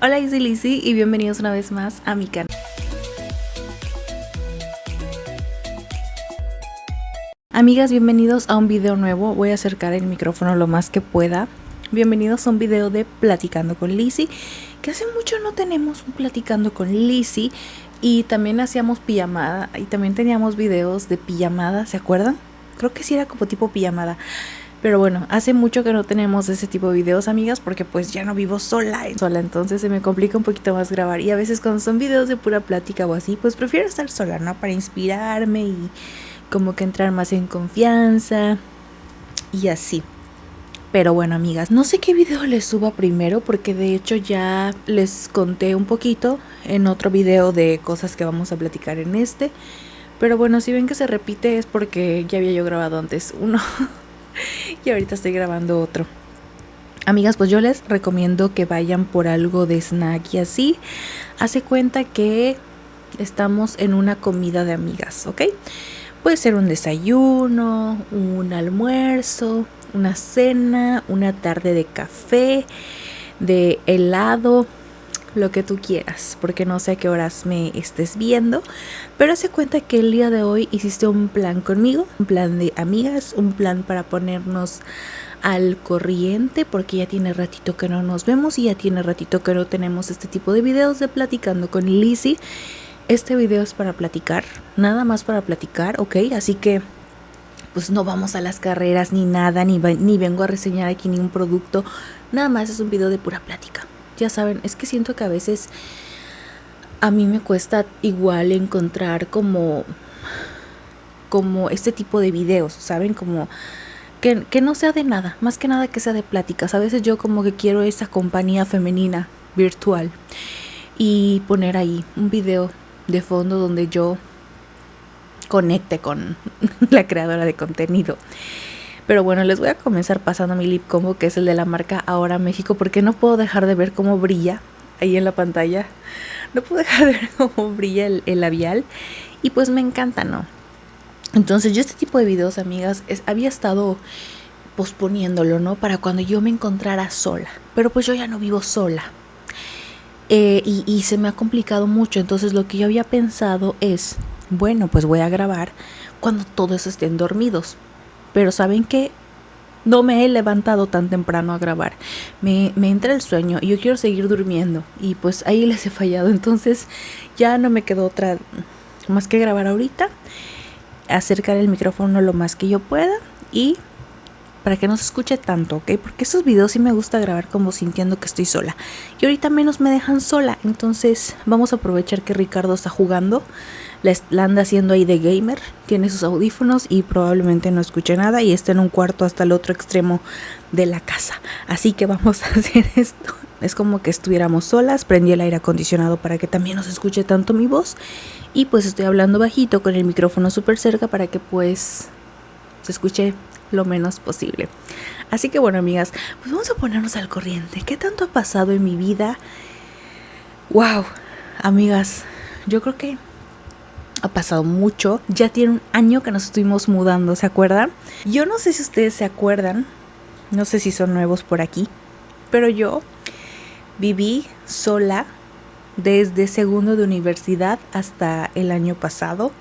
Hola, yo soy Lizzy y bienvenidos una vez más a mi canal. Amigas, bienvenidos a un video nuevo. Voy a acercar el micrófono lo más que pueda. Bienvenidos a un video de Platicando con Lizzy, que hace mucho no tenemos un Platicando con Lizzy. Y también hacíamos pijamada y también teníamos videos de pijamada, ¿se acuerdan? Creo que sí era como tipo pijamada. Pero bueno, hace mucho que no tenemos ese tipo de videos, amigas, porque pues ya no vivo sola, entonces se me complica un poquito más grabar. Y a veces cuando son videos de pura plática o así, pues prefiero estar sola, ¿no? Para inspirarme y como que entrar más en confianza y así. Pero bueno, amigas, no sé qué video les suba primero, porque de hecho ya les conté un poquito en otro video de cosas que vamos a platicar en este. Pero bueno, si ven que se repite es porque ya había yo grabado antes uno. Y ahorita estoy grabando otro. Amigas, pues yo les recomiendo que vayan por algo de snack y así. Hace cuenta que estamos en una comida de amigas, ¿ok? Puede ser un desayuno, un almuerzo, una cena, una tarde de café, de helado, lo que tú quieras, porque no sé a qué horas me estés viendo, pero hace cuenta que el día de hoy hiciste un plan conmigo, un plan de amigas, un plan para ponernos al corriente, porque ya tiene ratito que no nos vemos y ya tiene ratito que no tenemos este tipo de videos de Platicando con Lizzy. Este video es para platicar, nada más para platicar, ¿ok? Así que pues no vamos a las carreras ni nada, ni vengo a reseñar aquí ningún producto, nada más es un video de pura plática. Ya saben, es que siento que a veces a mí me cuesta igual encontrar como este tipo de videos, ¿saben? Como que no sea de nada, más que nada que sea de pláticas. A veces yo como que quiero esa compañía femenina virtual y poner ahí un video de fondo donde yo conecte con la creadora de contenido. Pero bueno, les voy a comenzar pasando mi lip combo, que es el de la marca Ahora México, porque no puedo dejar de ver cómo brilla ahí en la pantalla. No puedo dejar de ver cómo brilla el labial. Y pues me encanta, ¿no? Entonces yo este tipo de videos, amigas, había estado posponiéndolo, ¿no? Para cuando yo me encontrara sola. Pero pues yo ya no vivo sola. Y se me ha complicado mucho. Entonces lo que yo había pensado es, bueno, pues voy a grabar cuando todos estén dormidos. Pero ¿saben qué? No me he levantado tan temprano a grabar. Me entra el sueño y yo quiero seguir durmiendo. Y pues ahí les he fallado. Entonces ya no me quedó otra más que grabar ahorita. Acercar el micrófono lo más que yo pueda. Y para que no se escuche tanto, ¿ok? Porque esos videos sí me gusta grabar como sintiendo que estoy sola. Y ahorita menos me dejan sola. Entonces vamos a aprovechar que Ricardo está jugando. La anda haciendo ahí de gamer. Tiene sus audífonos y probablemente no escuche nada. Y está en un cuarto hasta el otro extremo de la casa. Así que vamos a hacer esto. Es como que estuviéramos solas. Prendí el aire acondicionado para que también no se escuche tanto mi voz. Y pues estoy hablando bajito con el micrófono súper cerca para que pues se escuche lo menos posible. Así que bueno, amigas, pues vamos a ponernos al corriente. ¿Qué tanto ha pasado en mi vida? Wow, amigas, yo creo que ha pasado mucho. Ya tiene un año que nos estuvimos mudando, ¿se acuerdan? Yo no sé si ustedes se acuerdan, no sé si son nuevos por aquí, pero yo viví sola desde segundo de universidad hasta el año pasado.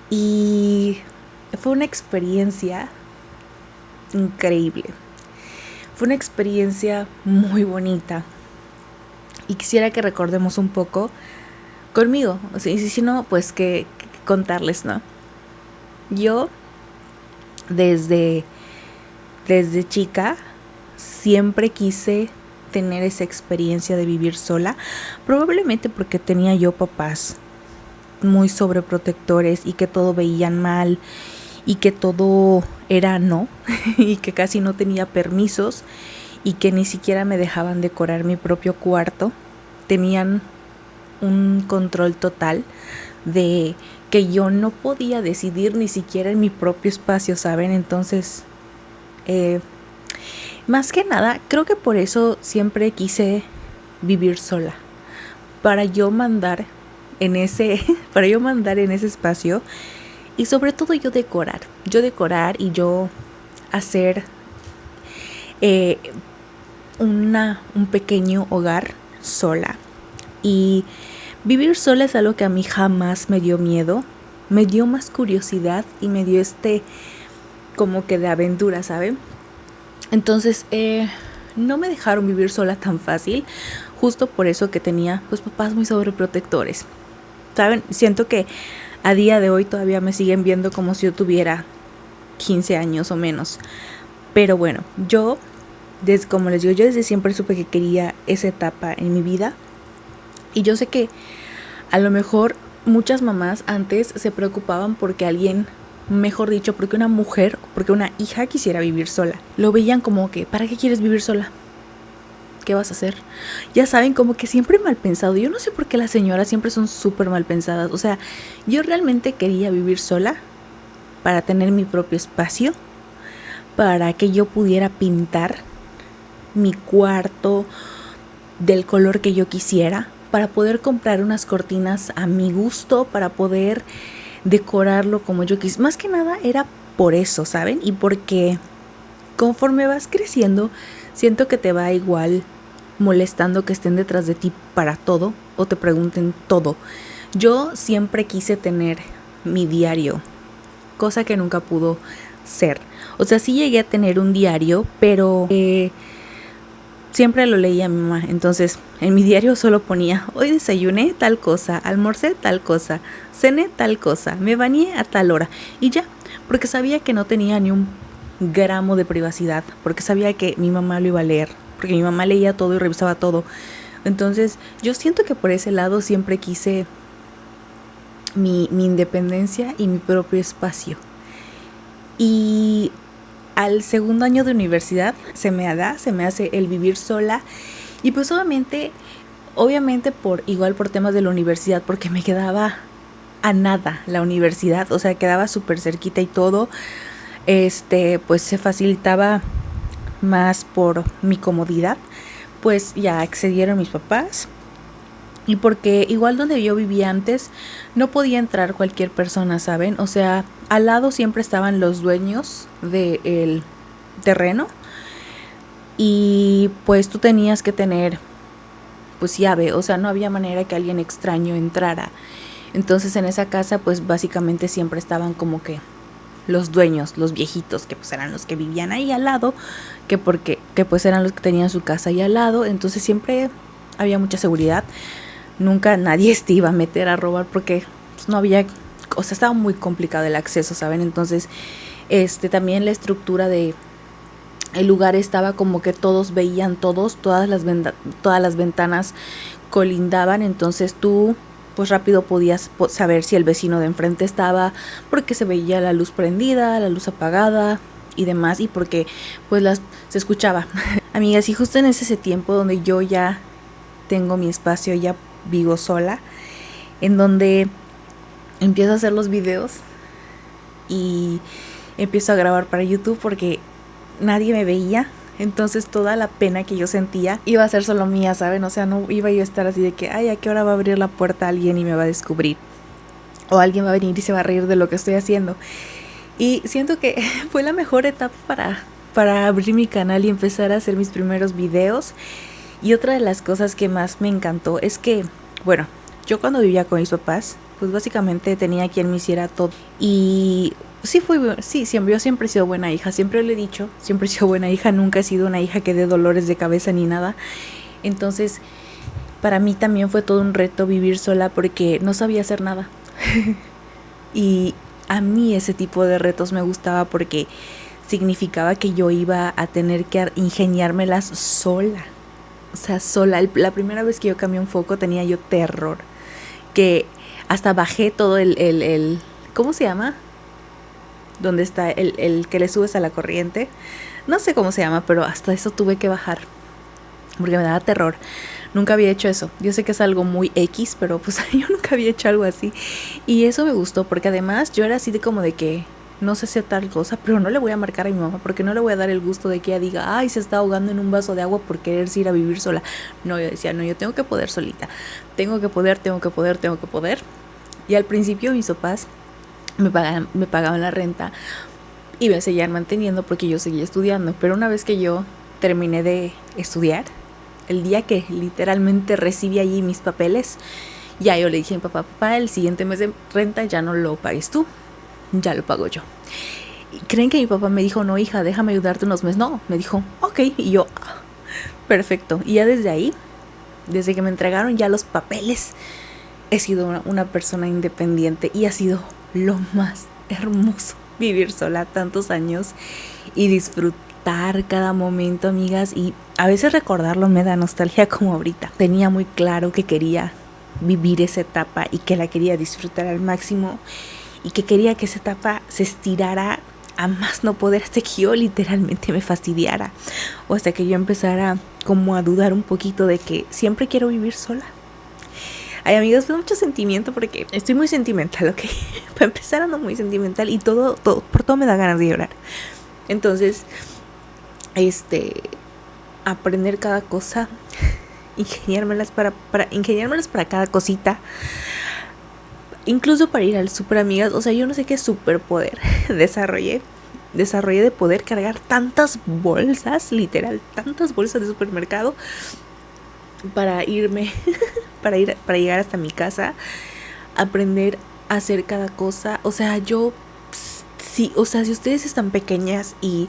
Y fue una experiencia increíble. Fue una experiencia muy bonita. Y quisiera que recordemos un poco conmigo. O sea, y si no, pues que contarles, ¿no? Yo desde chica siempre quise tener esa experiencia de vivir sola. Probablemente porque tenía yo papás muy sobreprotectores y que todo veían mal y que todo era no y que casi no tenía permisos y que ni siquiera me dejaban decorar mi propio cuarto. Tenían un control total de que yo no podía decidir ni siquiera en mi propio espacio, ¿saben? Entonces más que nada creo que por eso siempre quise vivir sola, para yo mandar en ese espacio. Y sobre todo yo decorar y yo hacer un pequeño hogar sola. Y vivir sola es algo que a mí jamás me dio miedo, me dio más curiosidad y me dio como que de aventura, ¿saben? Entonces no me dejaron vivir sola tan fácil, justo por eso que tenía pues papás muy sobreprotectores, ¿saben? Siento que a día de hoy todavía me siguen viendo como si yo tuviera 15 años o menos. Pero bueno, como les digo, yo desde siempre supe que quería esa etapa en mi vida. Y yo sé que a lo mejor muchas mamás antes se preocupaban porque alguien, mejor dicho, porque una mujer, porque una hija quisiera vivir sola. Lo veían como que, ¿para qué quieres vivir sola? ¿Qué vas a hacer? Ya saben, como que siempre mal pensado. Yo no sé por qué las señoras siempre son súper mal pensadas. O sea, yo realmente quería vivir sola para tener mi propio espacio, para que yo pudiera pintar mi cuarto del color que yo quisiera, para poder comprar unas cortinas a mi gusto, para poder decorarlo como yo quisiera. Más que nada era por eso, ¿saben? Y porque conforme vas creciendo, siento que te va igual molestando que estén detrás de ti para todo o te pregunten todo. Yo siempre quise tener mi diario, cosa que nunca pudo ser. O sea, sí llegué a tener un diario, pero siempre lo leía mi mamá. Entonces, en mi diario solo ponía, hoy desayuné tal cosa, almorcé tal cosa, cené tal cosa, me bañé a tal hora. Y ya, porque sabía que no tenía ni un gramo de privacidad, porque sabía que mi mamá lo iba a leer, porque mi mamá leía todo y revisaba todo. Entonces, yo siento que por ese lado siempre quise mi independencia y mi propio espacio. Y al segundo año de universidad se me hace el vivir sola. Y pues obviamente igual por temas de la universidad, porque me quedaba a nada la universidad, o sea, quedaba súper cerquita y todo, pues se facilitaba más por mi comodidad, pues ya accedieron mis papás. Y porque igual donde yo vivía antes no podía entrar cualquier persona, ¿saben? O sea, al lado siempre estaban los dueños del terreno y pues tú tenías que tener pues llave, o sea, no había manera que alguien extraño entrara. Entonces en esa casa pues básicamente siempre estaban como que los dueños, los viejitos, que pues eran los que vivían ahí al lado, que pues eran los que tenían su casa ahí al lado. Entonces siempre había mucha seguridad. Nunca nadie te iba a meter a robar porque pues, no había, o sea, estaba muy complicado el acceso, ¿saben? Entonces, también la estructura de el lugar estaba como que todos veían todas las ventanas colindaban, entonces tú pues rápido podías saber si el vecino de enfrente estaba, porque se veía la luz prendida, la luz apagada y demás, y porque pues se escuchaba. Amigas, y justo en ese tiempo donde yo ya tengo mi espacio, ya vivo sola, en donde empiezo a hacer los videos y empiezo a grabar para YouTube porque nadie me veía. Entonces toda la pena que yo sentía iba a ser solo mía, ¿saben? O sea, no iba yo a estar así de que, ay, ¿a qué hora va a abrir la puerta alguien y me va a descubrir? O alguien va a venir y se va a reír de lo que estoy haciendo. Y siento que fue la mejor etapa para abrir mi canal y empezar a hacer mis primeros videos. Y otra de las cosas que más me encantó es que, bueno, yo cuando vivía con mis papás, pues básicamente tenía quien me hiciera todo. Y yo siempre he sido buena hija, siempre lo he dicho, siempre he sido buena hija, nunca he sido una hija que dé dolores de cabeza ni nada. Entonces, para mí también fue todo un reto vivir sola porque no sabía hacer nada. Y a mí ese tipo de retos me gustaba porque significaba que yo iba a tener que ingeniármelas sola. O sea, sola. La primera vez que yo cambié un foco tenía yo terror. Que hasta bajé todo el ¿cómo se llama? Donde está el que le subes a la corriente. No sé cómo se llama, pero hasta eso tuve que bajar. Porque me daba terror. Nunca había hecho eso. Yo sé que es algo muy X, pero pues yo nunca había hecho algo así. Y eso me gustó, porque además yo era así de como de que no sé hacer tal cosa, pero no le voy a marcar a mi mamá porque no le voy a dar el gusto de que ella diga, ay, se está ahogando en un vaso de agua por quererse ir a vivir sola. No, yo decía, no, yo tengo que poder solita. Tengo que poder. Y al principio mis papás me pagaban la renta y me seguían manteniendo porque yo seguía estudiando. Pero una vez que yo terminé de estudiar, el día que literalmente recibí allí mis papeles, ya yo le dije a mi papá, papá, el siguiente mes de renta ya no lo pagues tú, ya lo pago yo. ¿Y creen que mi papá me dijo, no hija, déjame ayudarte unos meses? No, me dijo, ok, y yo, perfecto. Y ya desde ahí, desde que me entregaron ya los papeles, he sido una persona independiente y ha sido lo más hermoso vivir sola tantos años y disfrutar cada momento, amigas. Y a veces recordarlo me da nostalgia como ahorita. Tenía muy claro que quería vivir esa etapa y que la quería disfrutar al máximo y que quería que esa etapa se estirara a más no poder hasta que yo literalmente me fastidiara o hasta que yo empezara como a dudar un poquito de que siempre quiero vivir sola. Ay, amigos, fue mucho sentimiento porque estoy muy sentimental, ¿ok? Para empezar ando muy sentimental y todo, por todo me da ganas de llorar. Entonces, aprender cada cosa, ingeniármelas para cada cosita, incluso para ir al súper, amigas. O sea, yo no sé qué superpoder desarrollé de poder cargar tantas bolsas, literal, tantas bolsas de supermercado para irme, para llegar hasta mi casa, aprender a hacer cada cosa. O sea, sí, o sea, si ustedes están pequeñas y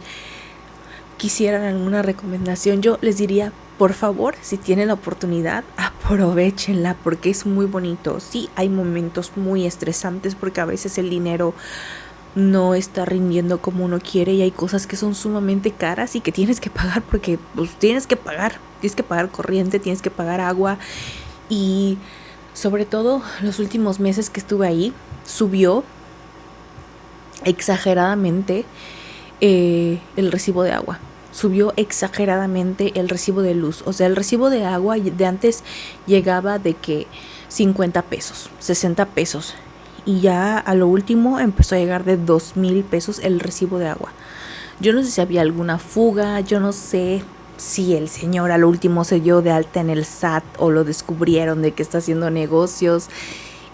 quisieran alguna recomendación, yo les diría, por favor, si tienen la oportunidad, aprovéchenla porque es muy bonito. Sí, hay momentos muy estresantes porque a veces el dinero no está rindiendo como uno quiere y hay cosas que son sumamente caras y que tienes que pagar porque pues tienes que pagar corriente, tienes que pagar agua. Y sobre todo los últimos meses que estuve ahí, subió exageradamente el recibo de agua. Subió exageradamente el recibo de luz. O sea, el recibo de agua de antes llegaba de que 50 pesos, 60 pesos. Y ya a lo último empezó a llegar de 2,000 pesos el recibo de agua. Yo no sé si había alguna fuga, yo no sé si el señor al último se dio de alta en el SAT o lo descubrieron de que está haciendo negocios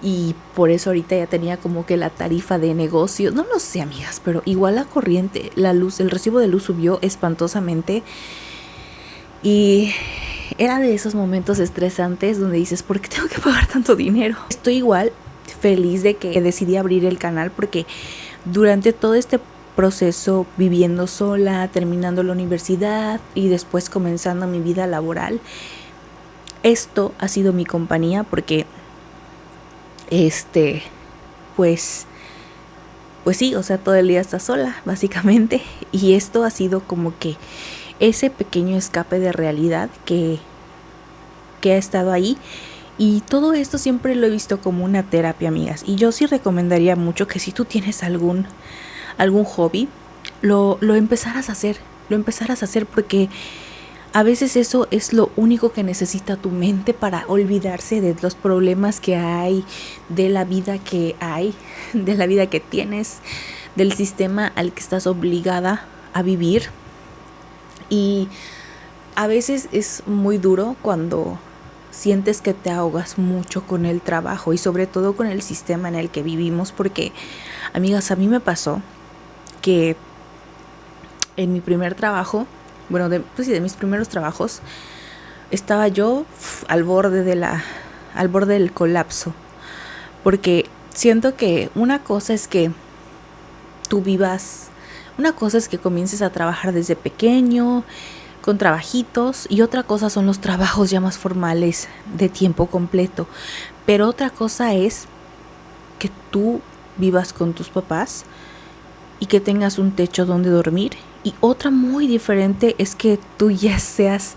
y por eso ahorita ya tenía como que la tarifa de negocios. No lo sé, amigas, pero igual la corriente, la luz, el recibo de luz subió espantosamente y era de esos momentos estresantes donde dices, ¿por qué tengo que pagar tanto dinero? Estoy igual feliz de que decidí abrir el canal porque durante todo este proceso, viviendo sola, terminando la universidad y después comenzando mi vida laboral, esto ha sido mi compañía porque pues sí, o sea, todo el día estás sola, básicamente, y esto ha sido como que ese pequeño escape de realidad que ha estado ahí. Y todo esto siempre lo he visto como una terapia, amigas. Y yo sí recomendaría mucho que si tú tienes algún hobby, lo empezaras a hacer. Lo empezaras a hacer porque a veces eso es lo único que necesita tu mente para olvidarse de los problemas que hay, de la vida que hay, de la vida que tienes, del sistema al que estás obligada a vivir. Y a veces es muy duro cuando sientes que te ahogas mucho con el trabajo y sobre todo con el sistema en el que vivimos, porque, amigas, a mí me pasó que en mi primer trabajo, bueno, de mis primeros trabajos, estaba yo al borde del colapso, porque siento que una cosa es que comiences a trabajar desde pequeño, con trabajitos, y otra cosa son los trabajos ya más formales de tiempo completo. Pero otra cosa es que tú vivas con tus papás y que tengas un techo donde dormir. Y otra muy diferente es que tú ya seas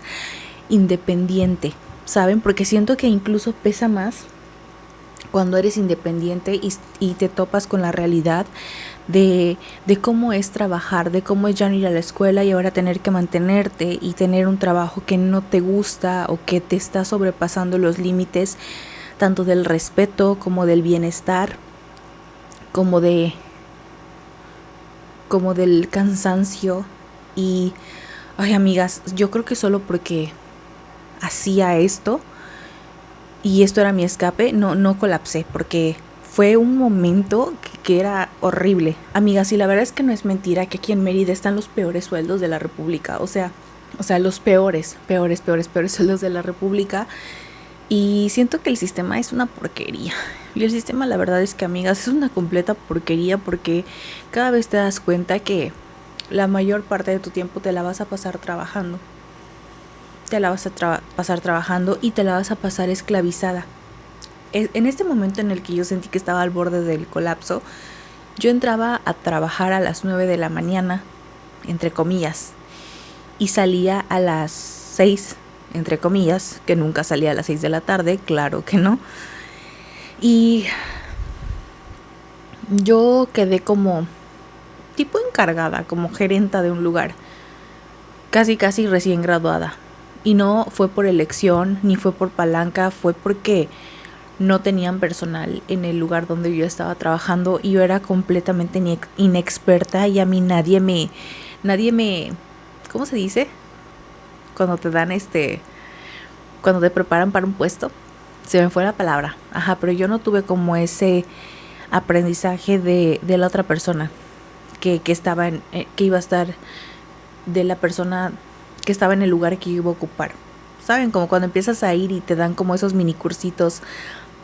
independiente, ¿saben? Porque siento que incluso pesa más cuando eres independiente y te topas con la realidad de cómo es trabajar, de cómo es ya no ir a la escuela y ahora tener que mantenerte y tener un trabajo que no te gusta o que te está sobrepasando los límites tanto del respeto como del bienestar, como del cansancio. Y ay, amigas, yo creo que solo porque hacía esto y esto era mi escape, no colapsé, porque fue un momento que era horrible. Amigas, y la verdad es que no es mentira que aquí en Mérida están los peores sueldos de la República. O sea, O sea, los peores sueldos de la República. Y siento que el sistema es una porquería. Y el sistema, la verdad es que, amigas, es una completa porquería porque cada vez te das cuenta que la mayor parte de tu tiempo te la vas a pasar trabajando. Te la vas a pasar trabajando y te la vas a pasar esclavizada. En este momento en el que yo sentí que estaba al borde del colapso, yo entraba a trabajar a las 9 de la mañana, entre comillas, y salía a las 6, entre comillas, que nunca salía a las 6 de la tarde, claro que no. Y yo quedé como tipo encargada, como gerenta de un lugar, casi recién graduada. Y no fue por elección, ni fue por palanca, fue porque no tenían personal en el lugar donde yo estaba trabajando y yo era completamente inexperta y a mí nadie me, ¿cómo se dice? Cuando te dan cuando te preparan para un puesto, se me fue la palabra, pero yo no tuve como ese aprendizaje de la otra persona que estaba que iba a estar, de la persona que estaba en el lugar que yo iba a ocupar. ¿Saben? Como cuando empiezas a ir y te dan como esos mini cursitos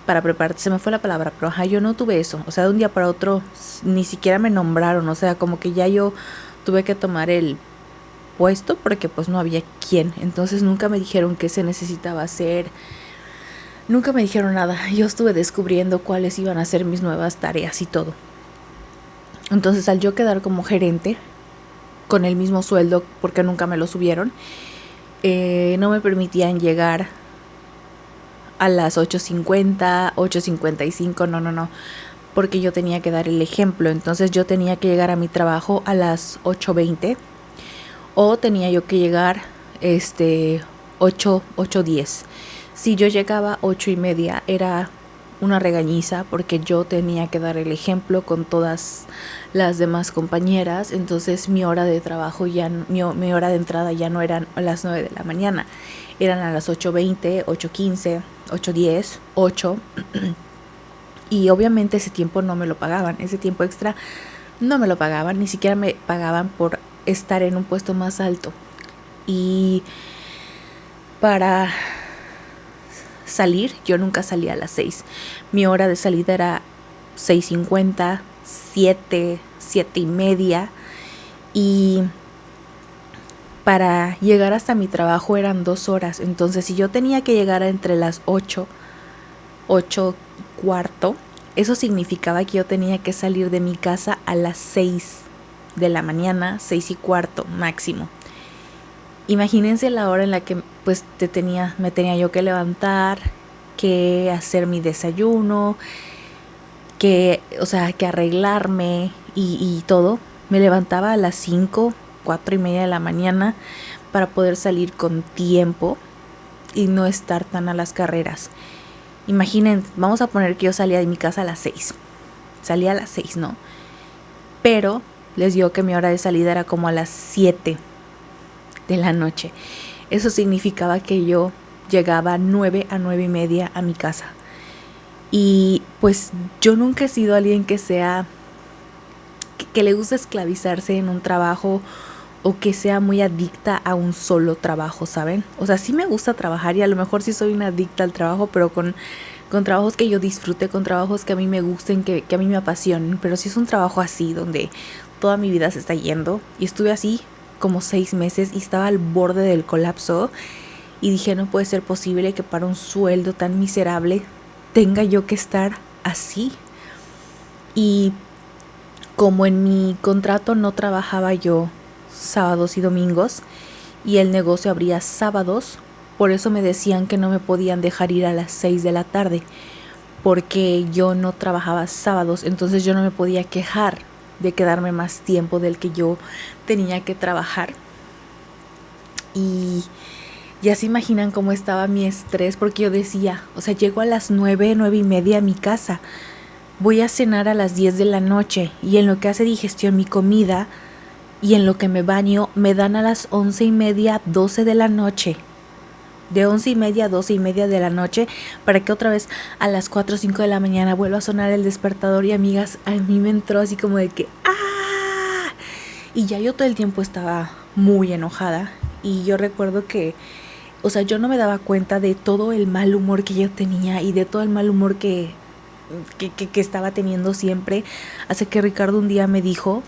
para prepararte. Se me fue la palabra, pero yo no tuve eso. O sea, de un día para otro ni siquiera me nombraron. O sea, como que ya yo tuve que tomar el puesto porque pues no había quién. Entonces nunca me dijeron qué se necesitaba hacer. Nunca me dijeron nada. Yo estuve descubriendo cuáles iban a ser mis nuevas tareas y todo. Entonces al yo quedar como gerente con el mismo sueldo, porque nunca me lo subieron, no me permitían llegar a las 8:50, 8:55, no, porque yo tenía que dar el ejemplo. Entonces yo tenía que llegar a mi trabajo a las 8:20 o tenía yo que llegar 8:10. Si yo llegaba 8:30 era una regañiza porque yo tenía que dar el ejemplo con todas las demás compañeras. Entonces mi hora de trabajo mi hora de entrada ya no eran a las 9 de la mañana, eran a las 8:20, 8:15, 8:10, 8. Y obviamente ese tiempo no me lo pagaban, ese tiempo extra no me lo pagaban, ni siquiera me pagaban por estar en un puesto más alto. Y para salir, yo nunca salía a las 6. Mi hora de salida era 6:50, 7, 7:30. Y para llegar hasta mi trabajo eran 2 horas. Entonces, si yo tenía que llegar entre las 8, 8:15, eso significaba que yo tenía que salir de mi casa a las 6 de la mañana, 6:15 máximo. Imagínense la hora en la que pues me tenía yo que levantar, que hacer mi desayuno, que arreglarme y todo. Me levantaba a las 5, 4:30 de la mañana para poder salir con tiempo y no estar tan a las carreras. Imaginen, vamos a poner que yo salía de mi casa a las 6. Salía a las 6, ¿no? Pero les digo que mi hora de salida era como a las 7 de la noche. Eso significaba que yo llegaba 9 a 9:30 a mi casa. Y pues yo nunca he sido alguien que le gusta esclavizarse en un trabajo o que sea muy adicta a un solo trabajo, ¿saben? O sea, sí me gusta trabajar y a lo mejor sí soy una adicta al trabajo, pero con trabajos que yo disfrute, con trabajos que a mí me gusten, que a mí me apasionen. Pero si es un trabajo así, donde toda mi vida se está yendo, y estuve así como 6 meses y estaba al borde del colapso, y dije, no puede ser posible que para un sueldo tan miserable tenga yo que estar así. Y como en mi contrato no trabajaba yo sábados y domingos y el negocio abría sábados, por eso me decían que no me podían dejar ir a las 6 de la tarde, porque yo no trabajaba sábados. Entonces yo no me podía quejar de quedarme más tiempo del que yo tenía que trabajar. Y ya se imaginan cómo estaba mi estrés, porque yo decía, o sea, llego a las 9, 9:30 a mi casa, voy a cenar a las 10 de la noche y en lo que hace digestión mi comida y en lo que me baño me dan a las 11:30, 12 de la noche. De 11:30 a 12:30 de la noche, para que otra vez a las 4 o 5 de la mañana vuelva a sonar el despertador. Y amigas, a mí me entró así como de que ¡ah! Y ya yo todo el tiempo estaba muy enojada Y yo recuerdo que, o sea, yo no me daba cuenta de todo el mal humor que yo tenía y de todo el mal humor que estaba teniendo siempre, hasta que Ricardo un día me dijo,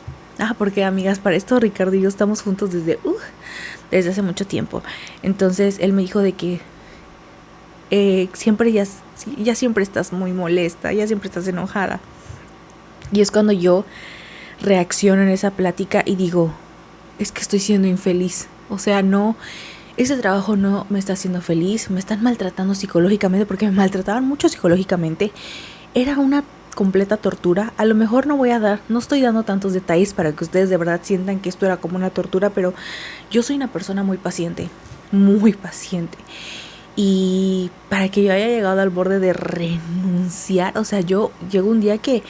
porque amigas, para esto Ricardo y yo estamos juntos desde hace mucho tiempo. Entonces él me dijo de que siempre ya siempre estás muy molesta, ya siempre estás enojada. Y es cuando yo reacciono en esa plática y digo, es que estoy siendo infeliz. O sea, no, ese trabajo no me está haciendo feliz, me están maltratando psicológicamente, porque me maltrataban mucho psicológicamente. Era una completa tortura. A lo mejor no estoy dando tantos detalles para que ustedes de verdad sientan que esto era como una tortura, pero yo soy una persona muy paciente. Y para que yo haya llegado al borde de renunciar, o sea, yo llegó un día que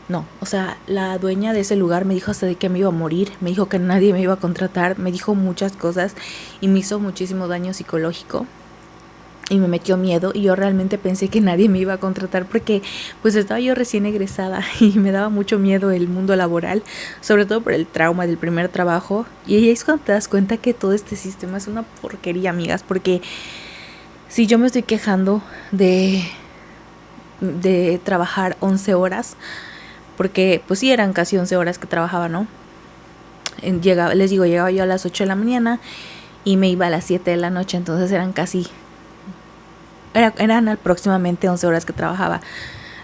no, o sea, la dueña de ese lugar me dijo hasta de que me iba a morir, me dijo que nadie me iba a contratar, me dijo muchas cosas y me hizo muchísimo daño psicológico. Y me metió miedo y yo realmente pensé que nadie me iba a contratar porque pues estaba yo recién egresada y me daba mucho miedo el mundo laboral, sobre todo por el trauma del primer trabajo. Y ahí es cuando te das cuenta que todo este sistema es una porquería, amigas, porque si yo me estoy quejando de trabajar 11 horas, porque pues sí eran casi 11 horas que trabajaba, ¿no? Llegaba yo a las 8 de la mañana y me iba a las 7 de la noche, entonces eran aproximadamente 11 horas que trabajaba.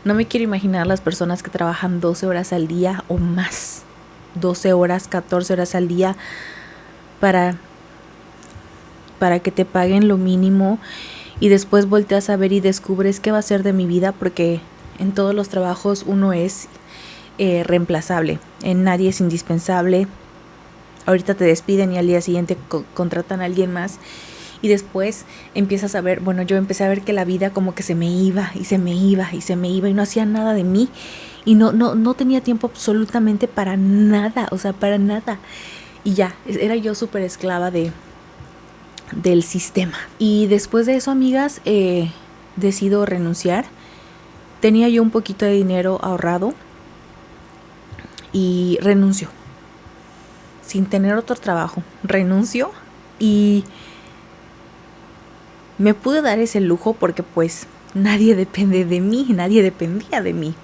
No me quiero imaginar las personas que trabajan 12 horas al día o más, 12 horas, 14 horas al día para que te paguen lo mínimo y después volteas a ver y descubres qué va a ser de mi vida, porque en todos los trabajos uno es reemplazable, en nadie es indispensable. Ahorita te despiden y al día siguiente contratan a alguien más. Y después empiezas a ver, yo empecé a ver que la vida como que se me iba y se me iba y se me iba y no hacía nada de mí y no tenía tiempo absolutamente para nada, o sea, para nada. Y ya, era yo súper esclava del sistema. Y después de eso, amigas, decido renunciar. Tenía yo un poquito de dinero ahorrado y renuncio. Sin tener otro trabajo, renuncio y me pude dar ese lujo porque pues nadie depende de mí, nadie dependía de mí.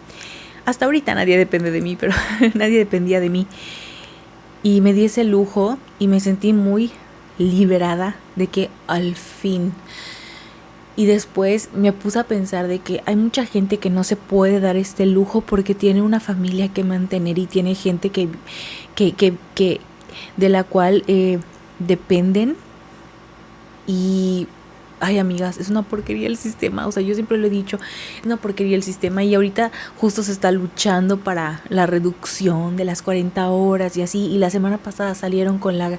Hasta ahorita nadie depende de mí, pero nadie dependía de mí. Y me di ese lujo y me sentí muy liberada de que al fin. Y después me puse a pensar de que hay mucha gente que no se puede dar este lujo porque tiene una familia que mantener y tiene gente que de la cual dependen. Y ay, amigas, es una porquería el sistema, o sea, yo siempre lo he dicho, es una porquería el sistema y ahorita justo se está luchando para la reducción de las 40 horas y así, y la semana pasada salieron con la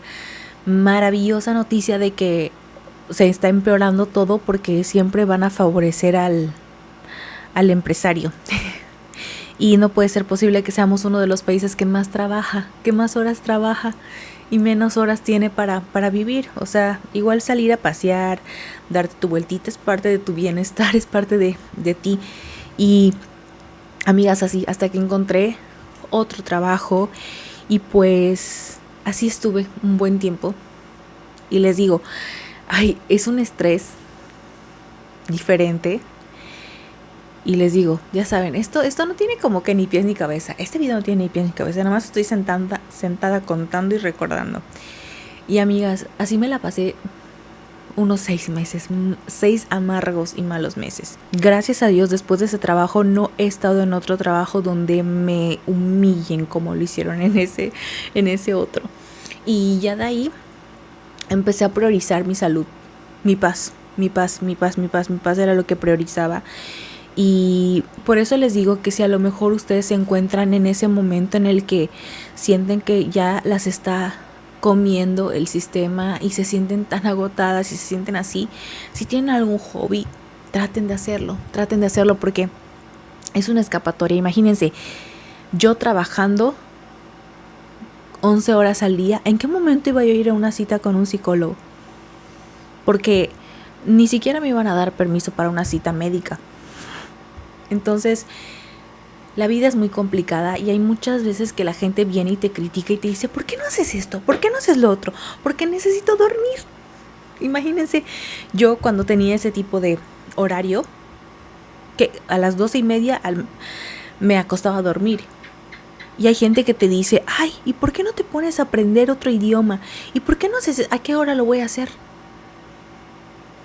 maravillosa noticia de que se está empeorando todo porque siempre van a favorecer al empresario. Y no puede ser posible que seamos uno de los países que más trabaja, que más horas trabaja y menos horas tiene para vivir. O sea, igual salir a pasear, darte tu vueltita es parte de tu bienestar, es parte de ti. Y amigas, así hasta que encontré otro trabajo y pues así estuve un buen tiempo. Y les digo, es un estrés diferente. Y les digo, ya saben, esto no tiene como que ni pies ni cabeza. Este video no tiene ni pies ni cabeza. Nada más estoy sentada contando y recordando. Y amigas, así me la pasé unos 6 meses. 6 amargos y malos meses. Gracias a Dios, después de ese trabajo no he estado en otro trabajo donde me humillen como lo hicieron en ese otro. Y ya de ahí empecé a priorizar mi salud, mi paz era lo que priorizaba. Y por eso les digo que si a lo mejor ustedes se encuentran en ese momento en el que sienten que ya las está comiendo el sistema y se sienten tan agotadas y se sienten así, si tienen algún hobby, traten de hacerlo porque es una escapatoria. Imagínense, yo trabajando 11 horas al día, ¿en qué momento iba yo a ir a una cita con un psicólogo? Porque ni siquiera me iban a dar permiso para una cita médica. Entonces, La vida es muy complicada y hay muchas veces que la gente viene y te critica y te dice, ¿por qué no haces esto? ¿Por qué no haces lo otro? Porque necesito dormir. Imagínense, yo cuando tenía ese tipo de horario, que a las 12:30 me acostaba a dormir. Y hay gente que te dice, ay, ¿y por qué no te pones a aprender otro idioma? ¿Y por qué no haces, a qué hora lo voy a hacer?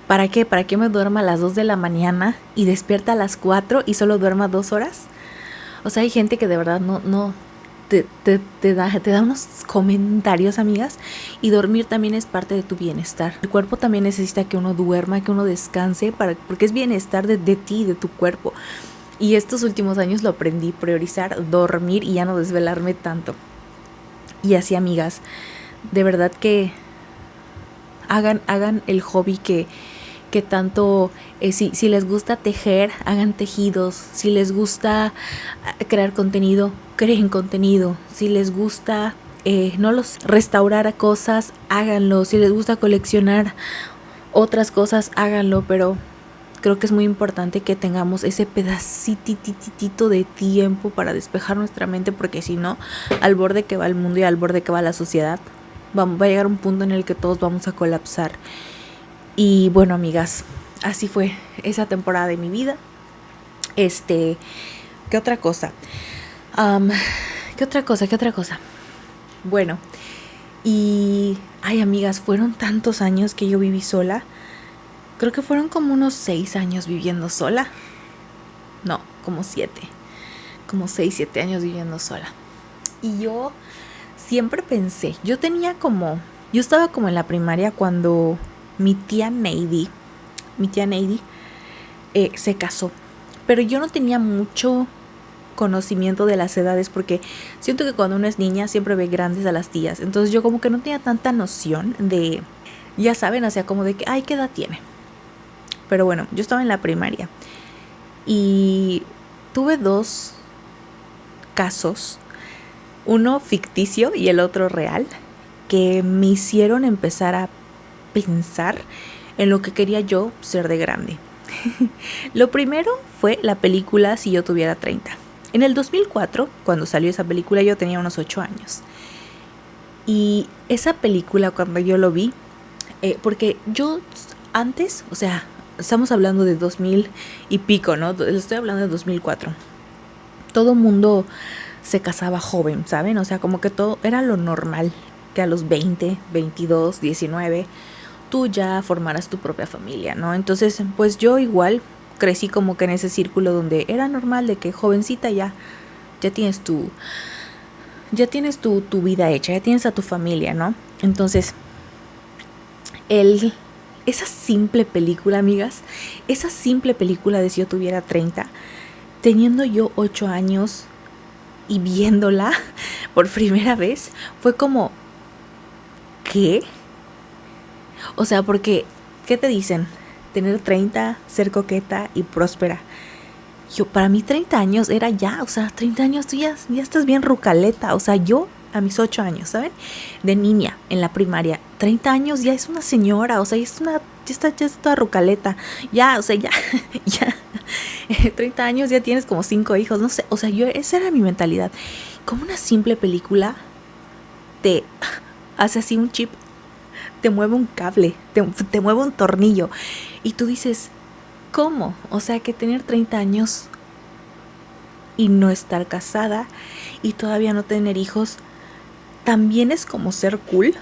¿Para qué? ¿Para que me duerma a las 2 de la mañana y despierta a las 4 y solo duerma 2 horas? O sea, hay gente que de verdad no te da unos comentarios, amigas. Y dormir también es parte de tu bienestar. El cuerpo también necesita que uno duerma, que uno descanse, porque es bienestar de ti, de tu cuerpo. Y estos últimos años lo aprendí, priorizar dormir y ya no desvelarme tanto. Y así, amigas, de verdad que hagan el hobby que tanto, si les gusta tejer, hagan tejidos. Si les gusta crear contenido, creen contenido. Si les gusta restaurar cosas, háganlo. Si les gusta coleccionar otras cosas, háganlo. Pero creo que es muy importante que tengamos ese pedacitito de tiempo para despejar nuestra mente, porque si no, al borde que va el mundo y al borde que va la sociedad, va a llegar un punto en el que todos vamos a colapsar. Y bueno, amigas, así fue esa temporada de mi vida. ¿Qué otra cosa? ¿Qué otra cosa? Bueno, ay, amigas, fueron tantos años que yo viví sola. Creo que fueron como unos 6 años viviendo sola. No, como 7. Como 6, 7 años viviendo sola. Y yo siempre pensé, yo estaba como en la primaria cuando mi tía Neidy se casó. Pero yo no tenía mucho conocimiento de las edades, porque siento que cuando uno es niña siempre ve grandes a las tías. Entonces yo como que no tenía tanta noción de, ya saben, o sea, como de que, ay, ¿qué edad tiene? Pero bueno, yo estaba en la primaria y tuve 2 casos, uno ficticio y el otro real, que me hicieron empezar a pensar en lo que quería yo ser de grande. Lo primero fue la película Si yo tuviera 30. En el 2004, cuando salió esa película, yo tenía unos 8 años. Y esa película, cuando yo lo vi, porque yo antes, o sea, estamos hablando de 2000 y pico, ¿no? Estoy hablando de 2004. Todo mundo se casaba joven, ¿saben? O sea, como que todo era lo normal, que a los 20, 22, 19, tú ya formaras tu propia familia, ¿no? Entonces, pues yo igual crecí como que en ese círculo donde era normal de que jovencita ya tienes tu vida hecha, ya tienes a tu familia, ¿no? Entonces, esa simple película, amigas, esa simple película de Si yo tuviera 30, teniendo yo 8 años y viéndola por primera vez, fue como, ¿qué? O sea, porque, ¿qué te dicen? Tener 30, ser coqueta y próspera. Para mí 30 años era ya, o sea, 30 años tú ya estás bien rucaleta. O sea, yo a mis 8 años, ¿saben? De niña en la primaria, 30 años ya es una señora, o sea, ya está toda rucaleta. Ya, o sea, ya 30 años ya tienes como 5 hijos, no sé, o sea, esa era mi mentalidad. Como una simple película te hace así un chip, te mueve un cable, te mueve un tornillo y tú dices, ¿cómo? O sea, que tener 30 años y no estar casada y todavía no tener hijos también es como ser cool.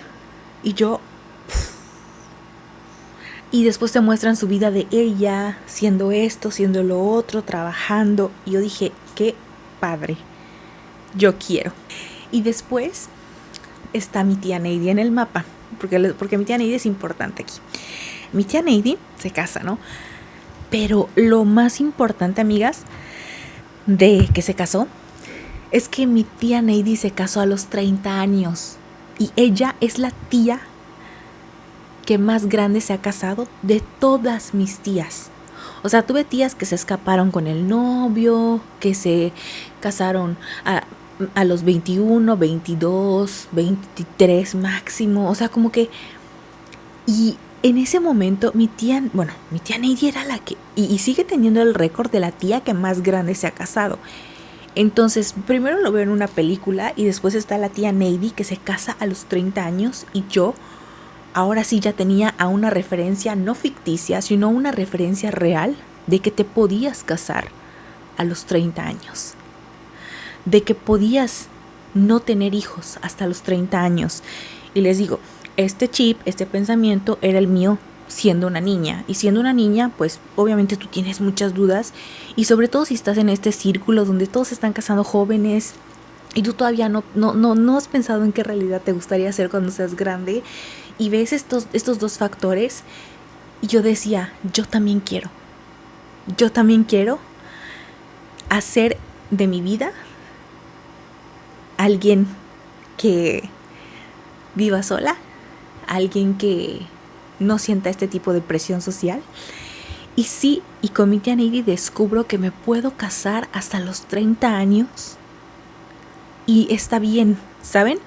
Y después te muestran su vida de ella, siendo esto, siendo lo otro, trabajando. Y yo dije, qué padre, yo quiero. Y después está mi tía Neidy en el mapa, porque mi tía Neidy es importante aquí. Mi tía Neidy se casa, ¿no? Pero lo más importante, amigas, de que se casó, es que mi tía Neidy se casó a los 30 años. Y ella es la tía que más grande se ha casado de todas mis tías. O sea, tuve tías que se escaparon con el novio, que se casaron a los 21, 22, 23 máximo. O sea, como que... Y en ese momento mi tía Neidy era la que... Y sigue teniendo el récord de la tía que más grande se ha casado. Entonces, primero lo veo en una película y después está la tía Neidy que se casa a los 30 años y yo ahora sí ya tenía a una referencia no ficticia, sino una referencia real de que te podías casar a los 30 años, de que podías no tener hijos hasta los 30 años. Y les digo, este chip, este pensamiento era el mío siendo una niña. Y siendo una niña, pues obviamente tú tienes muchas dudas. Y sobre todo si estás en este círculo donde todos se están casando jóvenes y tú todavía no has pensado en qué realidad te gustaría ser cuando seas grande. Y ves estos dos factores. Y yo decía, yo también quiero hacer de mi vida alguien que viva sola, alguien que no sienta este tipo de presión social. Y sí, y con mi tía Neidy descubro que me puedo casar hasta los 30 años y está bien, ¿saben?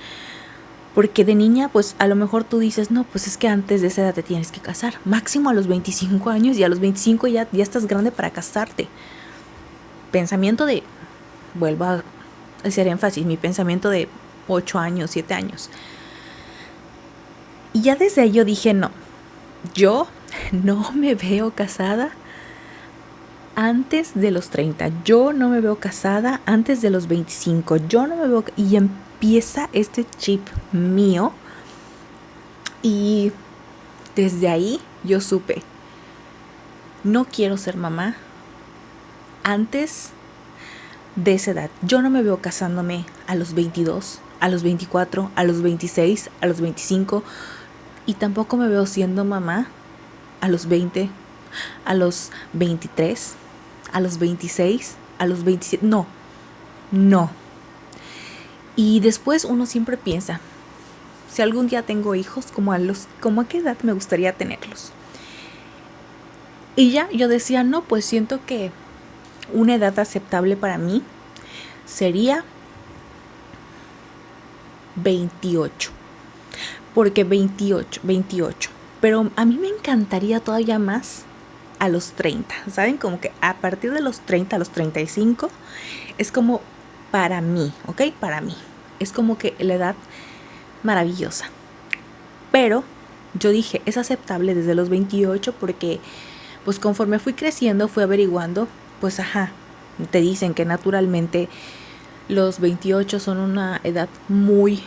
Porque de niña, pues a lo mejor tú dices, no, pues es que antes de esa edad te tienes que casar, máximo a los 25 años, y a los 25 ya estás grande para casarte. Pensamiento de, vuelvo a hacer énfasis, mi pensamiento de 8 años, 7 años. Y ya desde ahí yo dije, no, yo no me veo casada antes de los 30, yo no me veo casada antes de los 25, yo no me veo... Y empieza este chip mío y desde ahí yo supe, no quiero ser mamá antes de esa edad. Yo no me veo casándome a los 22, a los 24, a los 26, a los 25 y tampoco me veo siendo mamá a los 20, a los 23, a los 26, a los 27. No. Y después uno siempre piensa, si algún día tengo hijos, ¿como a qué edad me gustaría tenerlos? Y ya yo decía, no, pues siento que una edad aceptable para mí sería 28. Porque 28. Pero a mí me encantaría todavía más a los 30. ¿Saben? Como que a partir de los 30 a los 35 es como para mí, ¿ok? Para mí. Es como que la edad maravillosa. Pero yo dije, es aceptable desde los 28 porque pues conforme fui creciendo, fui averiguando, pues te dicen que naturalmente los 28 son una edad muy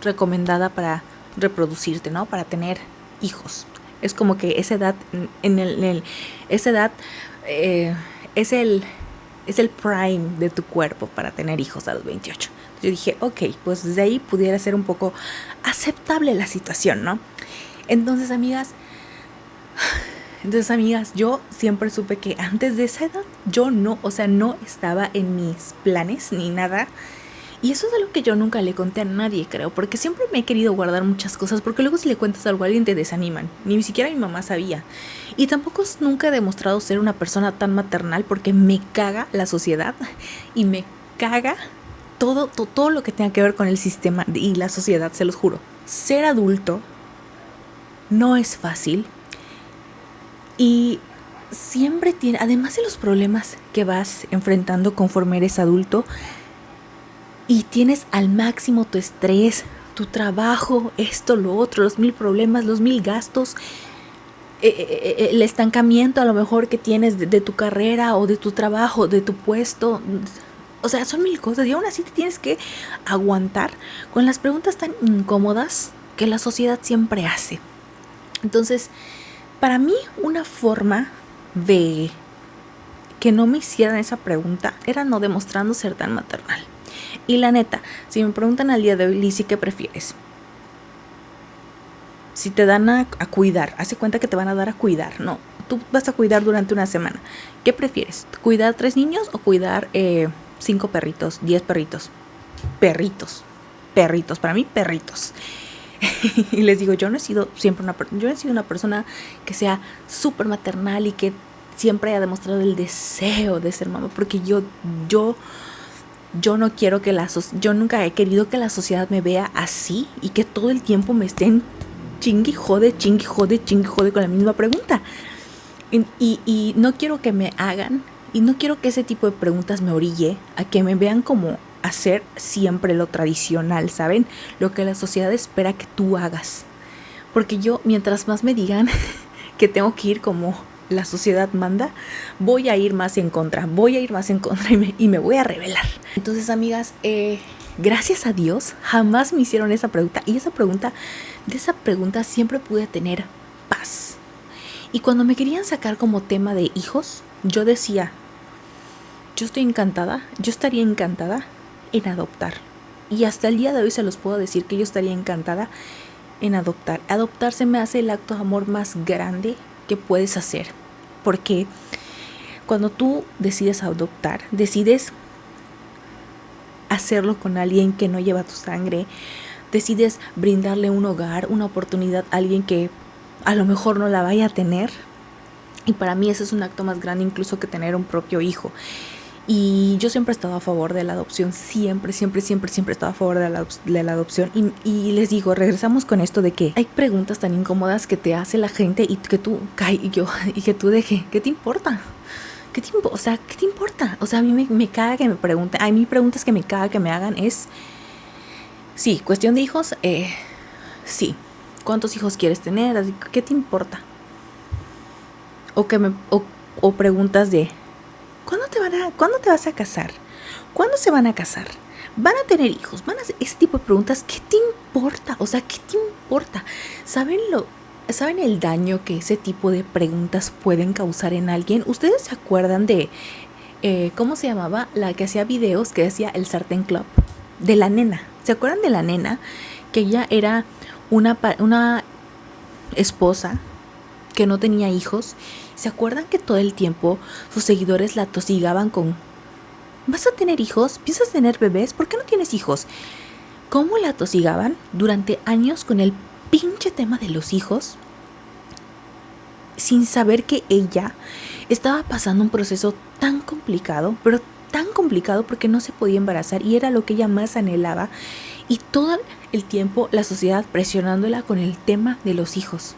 recomendada para reproducirte, ¿no? Para tener hijos. Es como que esa edad, esa edad es el prime de tu cuerpo para tener hijos a los 28. Yo dije, ok, pues desde ahí pudiera ser un poco aceptable la situación, ¿no? Entonces, amigas, yo siempre supe que antes de esa edad yo no estaba en mis planes ni nada. Y eso es algo que yo nunca le conté a nadie, creo, porque siempre me he querido guardar muchas cosas, porque luego si le cuentas algo a alguien te desaniman. Ni siquiera mi mamá sabía. Y tampoco nunca he demostrado ser una persona tan maternal porque me caga la sociedad y me caga todo lo que tenga que ver con el sistema y la sociedad, se los juro. Ser adulto no es fácil y siempre tiene, además de los problemas que vas enfrentando conforme eres adulto, y tienes al máximo tu estrés, tu trabajo, esto, lo otro, los 1000 problemas, los 1000 gastos, el estancamiento a lo mejor que tienes de tu carrera o de tu trabajo, de tu puesto. O sea, son 1000 cosas y aún así te tienes que aguantar con las preguntas tan incómodas que la sociedad siempre hace. Entonces, para mí una forma de que no me hicieran esa pregunta era no demostrando ser tan maternal. Y la neta, si me preguntan al día de hoy, Lizzy, ¿qué prefieres? Si te dan a cuidar, hace cuenta que te van a dar a cuidar, no, tú vas a cuidar durante una semana. ¿Qué prefieres? ¿Cuidar 3 niños o cuidar 5 perritos, 10 perritos? Perritos, para mí perritos. Y les digo, yo no he sido una persona que sea súper maternal y que siempre haya demostrado el deseo de ser mamá, porque yo no quiero yo nunca he querido que la sociedad me vea así y que todo el tiempo me estén chingue jode con la misma pregunta. Y no quiero que me hagan Y no quiero que ese tipo de preguntas me orille a que me vean como hacer siempre lo tradicional, ¿saben? Lo que la sociedad espera que tú hagas. Porque yo, mientras más me digan que tengo que ir como la sociedad manda, voy a ir más en contra y me voy a rebelar. Entonces, amigas, gracias a Dios, jamás me hicieron esa pregunta. Y de esa pregunta siempre pude tener paz. Y cuando me querían sacar como tema de hijos, yo decía, yo estaría encantada en adoptar. Y hasta el día de hoy se los puedo decir que yo estaría encantada en adoptar. Adoptar se me hace el acto de amor más grande que puedes hacer. Porque cuando tú decides adoptar, decides hacerlo con alguien que no lleva tu sangre, decides brindarle un hogar, una oportunidad a alguien que a lo mejor no la vaya a tener. Y para mí ese es un acto más grande incluso que tener un propio hijo. Y yo siempre he estado a favor de la adopción, siempre he estado a favor de la adopción. Y les digo, regresamos con esto de que hay preguntas tan incómodas que te hace la gente y que tú ¿qué te importa? ¿Qué te importa? O sea, a mí me caga que me pregunten. A mí preguntas que me caga que me hagan es, sí, cuestión de hijos, sí, ¿cuántos hijos quieres tener? ¿Qué te importa? O preguntas de, ¿cuándo te vas a casar? ¿Cuándo se van a casar? ¿Van a tener hijos? Ese tipo de preguntas, ¿qué te importa? O sea, ¿qué te importa? ¿Saben el daño que ese tipo de preguntas pueden causar en alguien? ¿Ustedes se acuerdan de, cómo se llamaba? La que hacía videos, que decía el Sartén Club, de la nena. ¿Se acuerdan de la nena? Que ella era una esposa que no tenía hijos. ¿Se acuerdan que todo el tiempo sus seguidores la atosigaban con, ¿vas a tener hijos? ¿Piensas tener bebés? ¿Por qué no tienes hijos? ¿Cómo la atosigaban durante años con el pinche tema de los hijos? Sin saber que ella estaba pasando un proceso tan complicado, pero tan complicado porque no se podía embarazar y era lo que ella más anhelaba. Y todo el tiempo la sociedad presionándola con el tema de los hijos.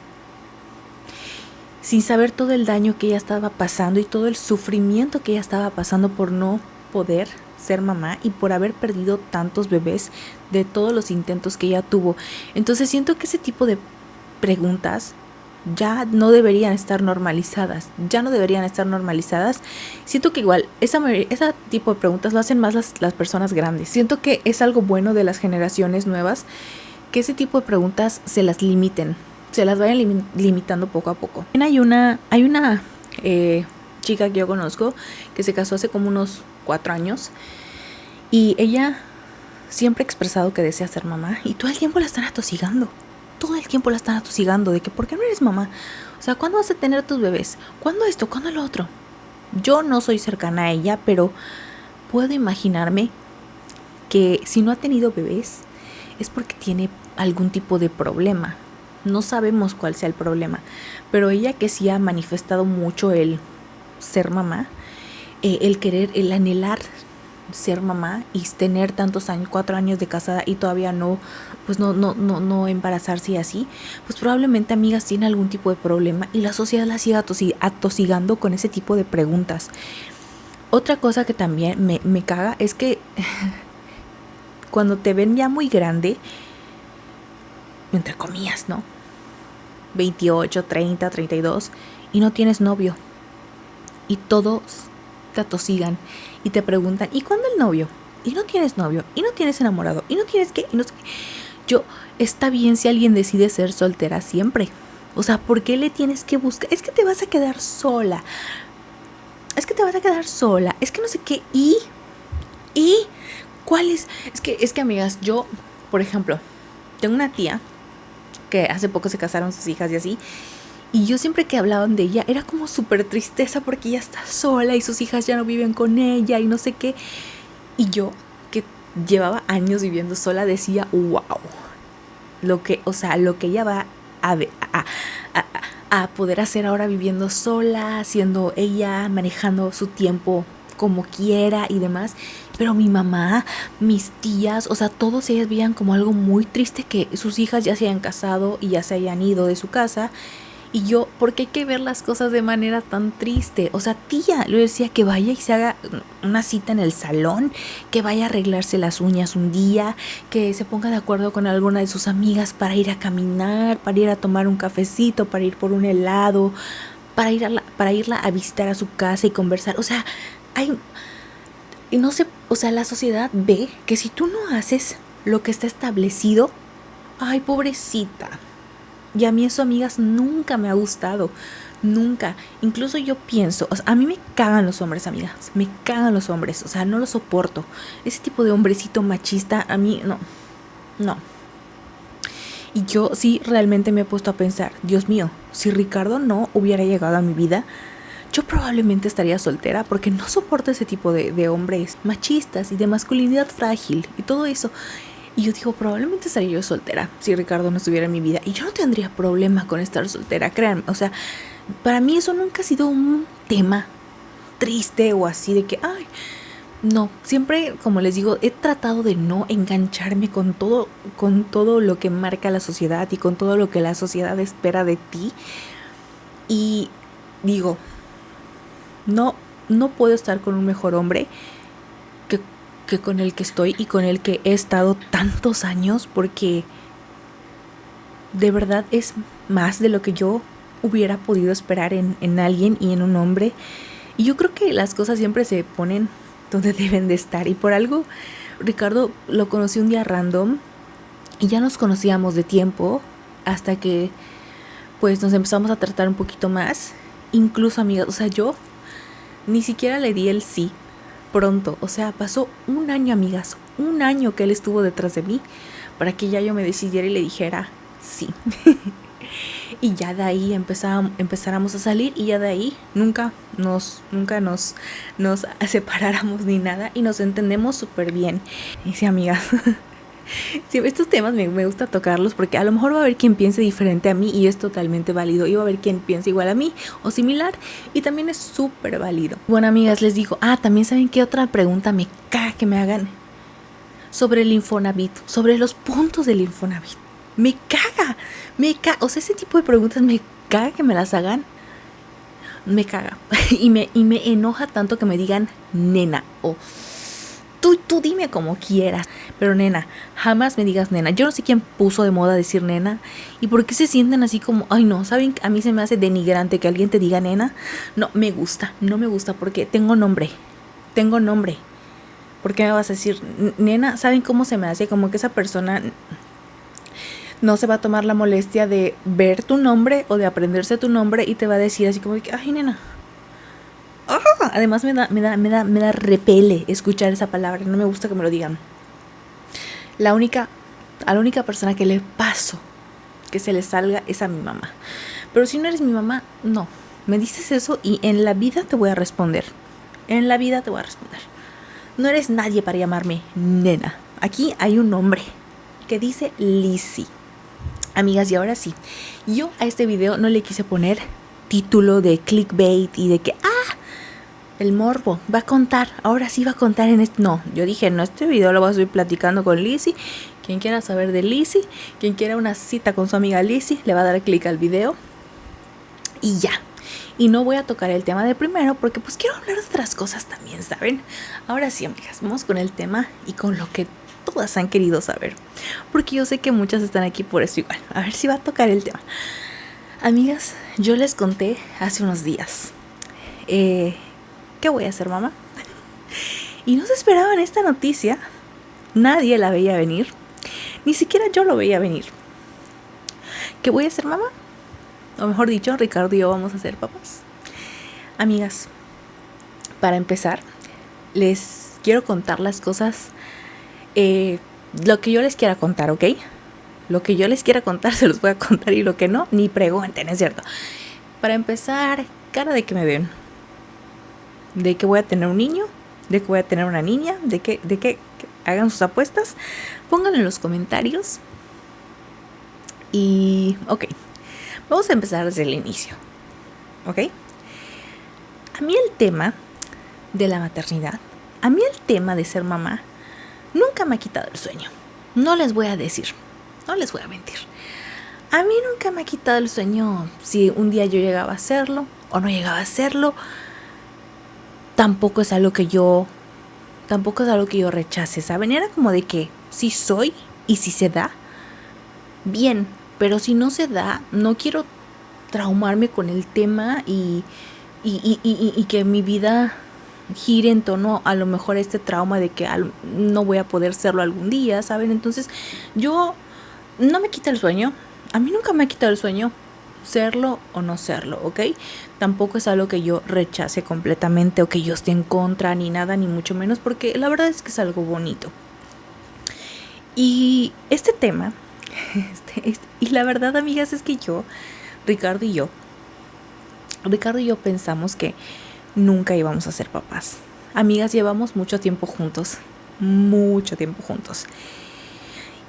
Sin saber todo el daño que ella estaba pasando y todo el sufrimiento que ella estaba pasando por no poder ser mamá y por haber perdido tantos bebés de todos los intentos que ella tuvo. Entonces siento que ese tipo de preguntas ya no deberían estar normalizadas. Siento que igual ese tipo de preguntas lo hacen más las personas grandes. Siento que es algo bueno de las generaciones nuevas que ese tipo de preguntas se las limiten. Se las vayan limitando poco a poco. Hay una chica que yo conozco que se casó hace como unos 4 años y ella siempre ha expresado que desea ser mamá y todo el tiempo la están atosigando. De que ¿por qué no eres mamá? O sea, ¿cuándo vas a tener tus bebés? ¿Cuándo esto? ¿Cuándo lo otro? Yo no soy cercana a ella, pero puedo imaginarme que si no ha tenido bebés es porque tiene algún tipo de problema. No sabemos cuál sea el problema, pero ella que sí ha manifestado mucho el ser mamá, el querer, el anhelar ser mamá y tener tantos años, 4 años de casada y todavía no embarazarse y así, pues probablemente, amigas, tiene algún tipo de problema y la sociedad la sigue atosigando con ese tipo de preguntas. Otra cosa que también me caga es que cuando te ven ya muy grande, entre comillas, ¿no? 28, 30, 32 y no tienes novio. Y todos te atosigan y te preguntan, ¿y cuándo el novio? Y no tienes novio, y no tienes enamorado, y no tienes qué, y no sé qué. Está bien si alguien decide ser soltera siempre. O sea, ¿por qué le tienes que buscar? Es que te vas a quedar sola. Es que no sé qué. ¿Y cuál es? Es que amigas, yo, por ejemplo, tengo una tía que hace poco se casaron sus hijas y así, y yo siempre que hablaban de ella era como súper tristeza porque ella está sola y sus hijas ya no viven con ella y no sé qué, y yo que llevaba años viviendo sola decía, wow, lo que ella va a poder hacer ahora viviendo sola, siendo ella, manejando su tiempo como quiera y demás. Pero mi mamá, mis tías, o sea, todos ellas veían como algo muy triste que sus hijas ya se hayan casado y ya se hayan ido de su casa Y yo, ¿por qué hay que ver las cosas de manera tan triste? O sea, tía, le decía que vaya y se haga una cita en el salón, que vaya a arreglarse las uñas un día, que se ponga de acuerdo con alguna de sus amigas para ir a caminar, para ir a tomar un cafecito, para ir por un helado, para irla a visitar a su casa y conversar. O sea, y no sé, o sea, la sociedad ve que si tú no haces lo que está establecido, ay, pobrecita. Y a mí eso, amigas, nunca me ha gustado. Nunca. Incluso yo pienso, o sea, a mí me cagan los hombres, amigas. Me cagan los hombres. O sea, no los soporto. Ese tipo de hombrecito machista, a mí no. No. Y yo sí realmente me he puesto a pensar, Dios mío, si Ricardo no hubiera llegado a mi vida, yo probablemente estaría soltera porque no soporto ese tipo de hombres machistas y de masculinidad frágil y todo eso. Y yo digo, probablemente estaría yo soltera si Ricardo no estuviera en mi vida. Y yo no tendría problema con estar soltera, créanme. O sea, para mí eso nunca ha sido un tema triste o así de que, ay, no. Siempre, como les digo, he tratado de no engancharme con todo lo que marca la sociedad y con todo lo que la sociedad espera de ti. Y digo, no puedo estar con un mejor hombre que con el que estoy y con el que he estado tantos años, porque de verdad es más de lo que yo hubiera podido esperar en alguien y en un hombre. Y yo creo que las cosas siempre se ponen donde deben de estar, y por algo Ricardo lo conocí un día random y ya nos conocíamos de tiempo hasta que pues nos empezamos a tratar un poquito más. Incluso, amigas, o sea, yo ni siquiera le di el sí pronto. O sea, pasó un año, amigas, un año que él estuvo detrás de mí para que ya yo me decidiera y le dijera sí. Y ya de ahí empezáramos a salir, y ya de ahí nunca nos separáramos ni nada, y nos entendemos súper bien. Y sí, amigas, sí, estos temas me gusta tocarlos porque a lo mejor va a haber quien piense diferente a mí y es totalmente válido, y va a haber quien piense igual a mí o similar y también es súper válido. Bueno, amigas, les digo, también saben qué otra pregunta me caga que me hagan sobre el Infonavit, sobre los puntos del Infonavit. Me caga, o sea, ese tipo de preguntas me caga que me las hagan. Me caga y me enoja tanto que me digan nena o tú dime como quieras, pero nena, jamás me digas nena. Yo no sé quién puso de moda decir nena y por qué se sienten así como, ay no, ¿saben? A mí se me hace denigrante que alguien te diga nena. No me gusta porque tengo nombre. ¿Por qué me vas a decir nena? ¿Saben cómo se me hace? Como que esa persona no se va a tomar la molestia de ver tu nombre o de aprenderse tu nombre y te va a decir así como que, ay nena. Además me da repele escuchar esa palabra. No me gusta que me lo digan. A la única persona que le paso que se le salga es a mi mamá. Pero si no eres mi mamá, no. Me dices eso y en la vida te voy a responder. No eres nadie para llamarme nena. Aquí hay un nombre que dice Lizzy. Amigas, y ahora sí, yo a este video no le quise poner título de clickbait y de que, el morbo, ahora sí va a contar en este. No, yo dije, no, este video lo voy a subir platicando con Lizzy. Quien quiera saber de Lizzy, quien quiera una cita con su amiga Lizzy, le va a dar clic al video. Y ya. Y no voy a tocar el tema de primero porque pues quiero hablar de otras cosas también, ¿saben? Ahora sí, amigas, vamos con el tema y con lo que todas han querido saber. Porque yo sé que muchas están aquí por eso igual. A ver si va a tocar el tema. Amigas, yo les conté hace unos días. ¿Qué voy a hacer, mamá? Y no se esperaban esta noticia. Nadie la veía venir. Ni siquiera yo lo veía venir. ¿Qué voy a hacer, mamá? O mejor dicho, Ricardo y yo vamos a ser papás. Amigas, para empezar, les quiero contar las cosas, lo que yo les quiera contar, ¿ok? Lo que yo les quiera contar se los voy a contar, y lo que no, ni pregunten, ¿es cierto? Para empezar, cara de que me ven. De que voy a tener un niño, de que voy a tener una niña, de que hagan sus apuestas, pónganlo en los comentarios. Y, ok, vamos a empezar desde el inicio, ¿ok? A mí el tema de la maternidad, a mí el tema de ser mamá, nunca me ha quitado el sueño. No les voy a mentir. A mí nunca me ha quitado el sueño si un día yo llegaba a hacerlo o no llegaba a hacerlo. Tampoco es algo que yo rechace, ¿saben? Era como de que si soy y si se da, bien, pero si no se da, no quiero traumarme con el tema y que mi vida gire en torno a lo mejor este trauma de que no voy a poder serlo algún día, ¿saben? Entonces yo no me quita el sueño, a mí nunca me ha quitado el sueño serlo o no serlo, ¿ok? Tampoco es algo que yo rechace completamente o que yo esté en contra ni nada, ni mucho menos, porque la verdad es que es algo bonito. Y este tema, y la verdad, amigas, es que Ricardo y yo pensamos que nunca íbamos a ser papás. Amigas, llevamos mucho tiempo juntos.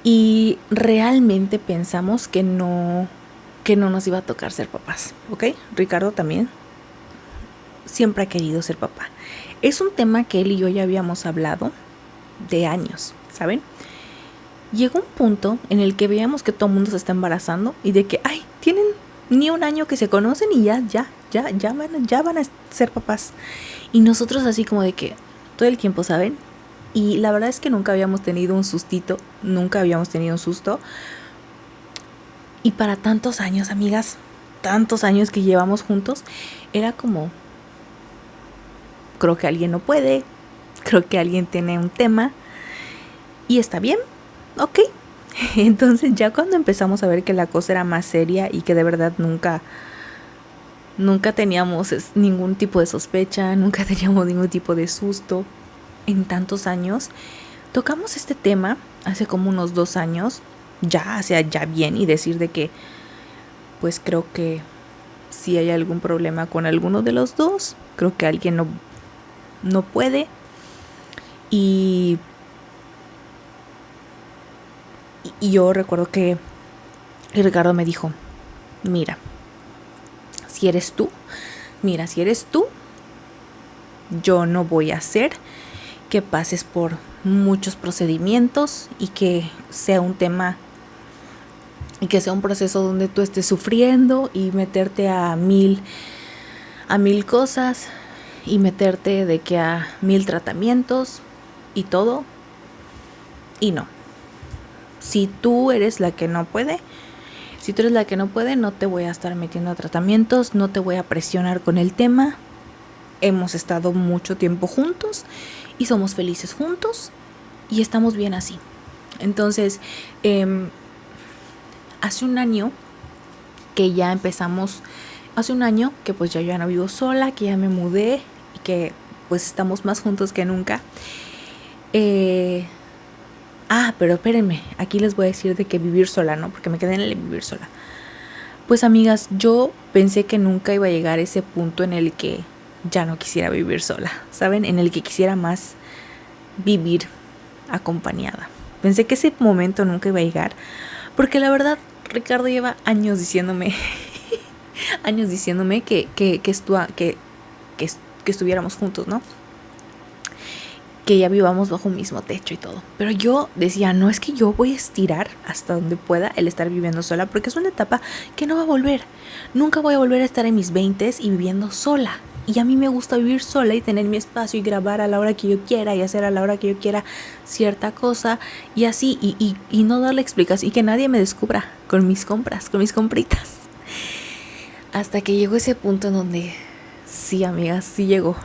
Y realmente pensamos que no nos iba a tocar ser papás, ¿ok? Ricardo también siempre ha querido ser papá. Es un tema que él y yo ya habíamos hablado de años, ¿saben? Llegó un punto en el que veíamos que todo el mundo se está embarazando y de que, tienen ni un año que se conocen y ya van a ser papás. Y nosotros así como de que todo el tiempo, ¿saben? Y la verdad es que nunca habíamos tenido un susto. Y para tantos años, amigas, tantos años que llevamos juntos, era como, creo que alguien no puede, creo que alguien tiene un tema y está bien, ok. Entonces ya cuando empezamos a ver que la cosa era más seria y que de verdad nunca teníamos ningún tipo de sospecha, nunca teníamos ningún tipo de susto en tantos años, tocamos este tema hace como unos 2 años, ya bien, y decir de que pues creo que si hay algún problema con alguno de los dos, creo que alguien no puede. Y yo recuerdo que Ricardo me dijo, mira, si eres tú, yo no voy a hacer que pases por muchos procedimientos y que sea un tema y que sea un proceso donde tú estés sufriendo y meterte a mil cosas y meterte de que a 1000 tratamientos y todo. Y no. Si tú eres la que no puede, no te voy a estar metiendo a tratamientos, no te voy a presionar con el tema. Hemos estado mucho tiempo juntos y somos felices juntos y estamos bien así. Entonces, hace un año que ya empezamos, que pues ya no vivo sola, que ya me mudé y que pues estamos más juntos que nunca. Pero espérenme, aquí les voy a decir de que vivir sola, ¿no? Porque me quedé en el vivir sola. Pues amigas, yo pensé que nunca iba a llegar a ese punto en el que ya no quisiera vivir sola, ¿saben? En el que quisiera más vivir acompañada. Pensé que ese momento nunca iba a llegar, porque la verdad Ricardo lleva años diciéndome que estuviéramos juntos, ¿no? Que ya vivamos bajo un mismo techo y todo. Pero yo decía, no, es que yo voy a estirar hasta donde pueda el estar viviendo sola, porque es una etapa que no va a volver. Nunca voy a volver a estar en mis 20s y viviendo sola. Y a mí me gusta vivir sola y tener mi espacio y grabar a la hora que yo quiera y hacer a la hora que yo quiera cierta cosa y así, y no darle explicación y que nadie me descubra con mis compras, con mis compritas. Hasta que llegó ese punto en donde, sí, amigas, sí llegó.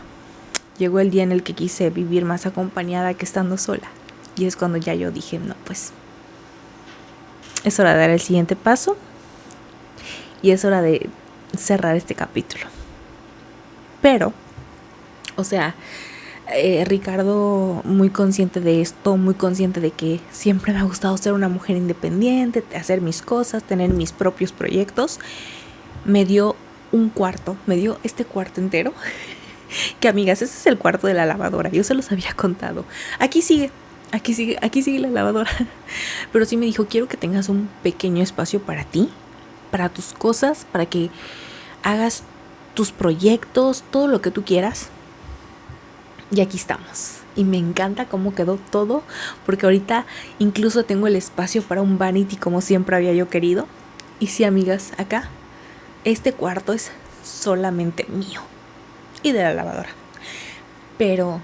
Llegó el día en el que quise vivir más acompañada que estando sola. Y es cuando ya yo dije, no, pues es hora de dar el siguiente paso. Y es hora de cerrar este capítulo. Pero, o sea, Ricardo muy consciente de esto, muy consciente de que siempre me ha gustado ser una mujer independiente, hacer mis cosas, tener mis propios proyectos, me dio este cuarto entero. Que amigas, ese es el cuarto de la lavadora, yo se los había contado. Aquí sigue la lavadora. Pero sí me dijo, quiero que tengas un pequeño espacio para ti, para tus cosas, para que hagas tus proyectos, todo lo que tú quieras. Y aquí estamos. Y me encanta cómo quedó todo, porque ahorita incluso tengo el espacio para un vanity como siempre había yo querido. Y sí, amigas, acá este cuarto es solamente mío y de la lavadora, pero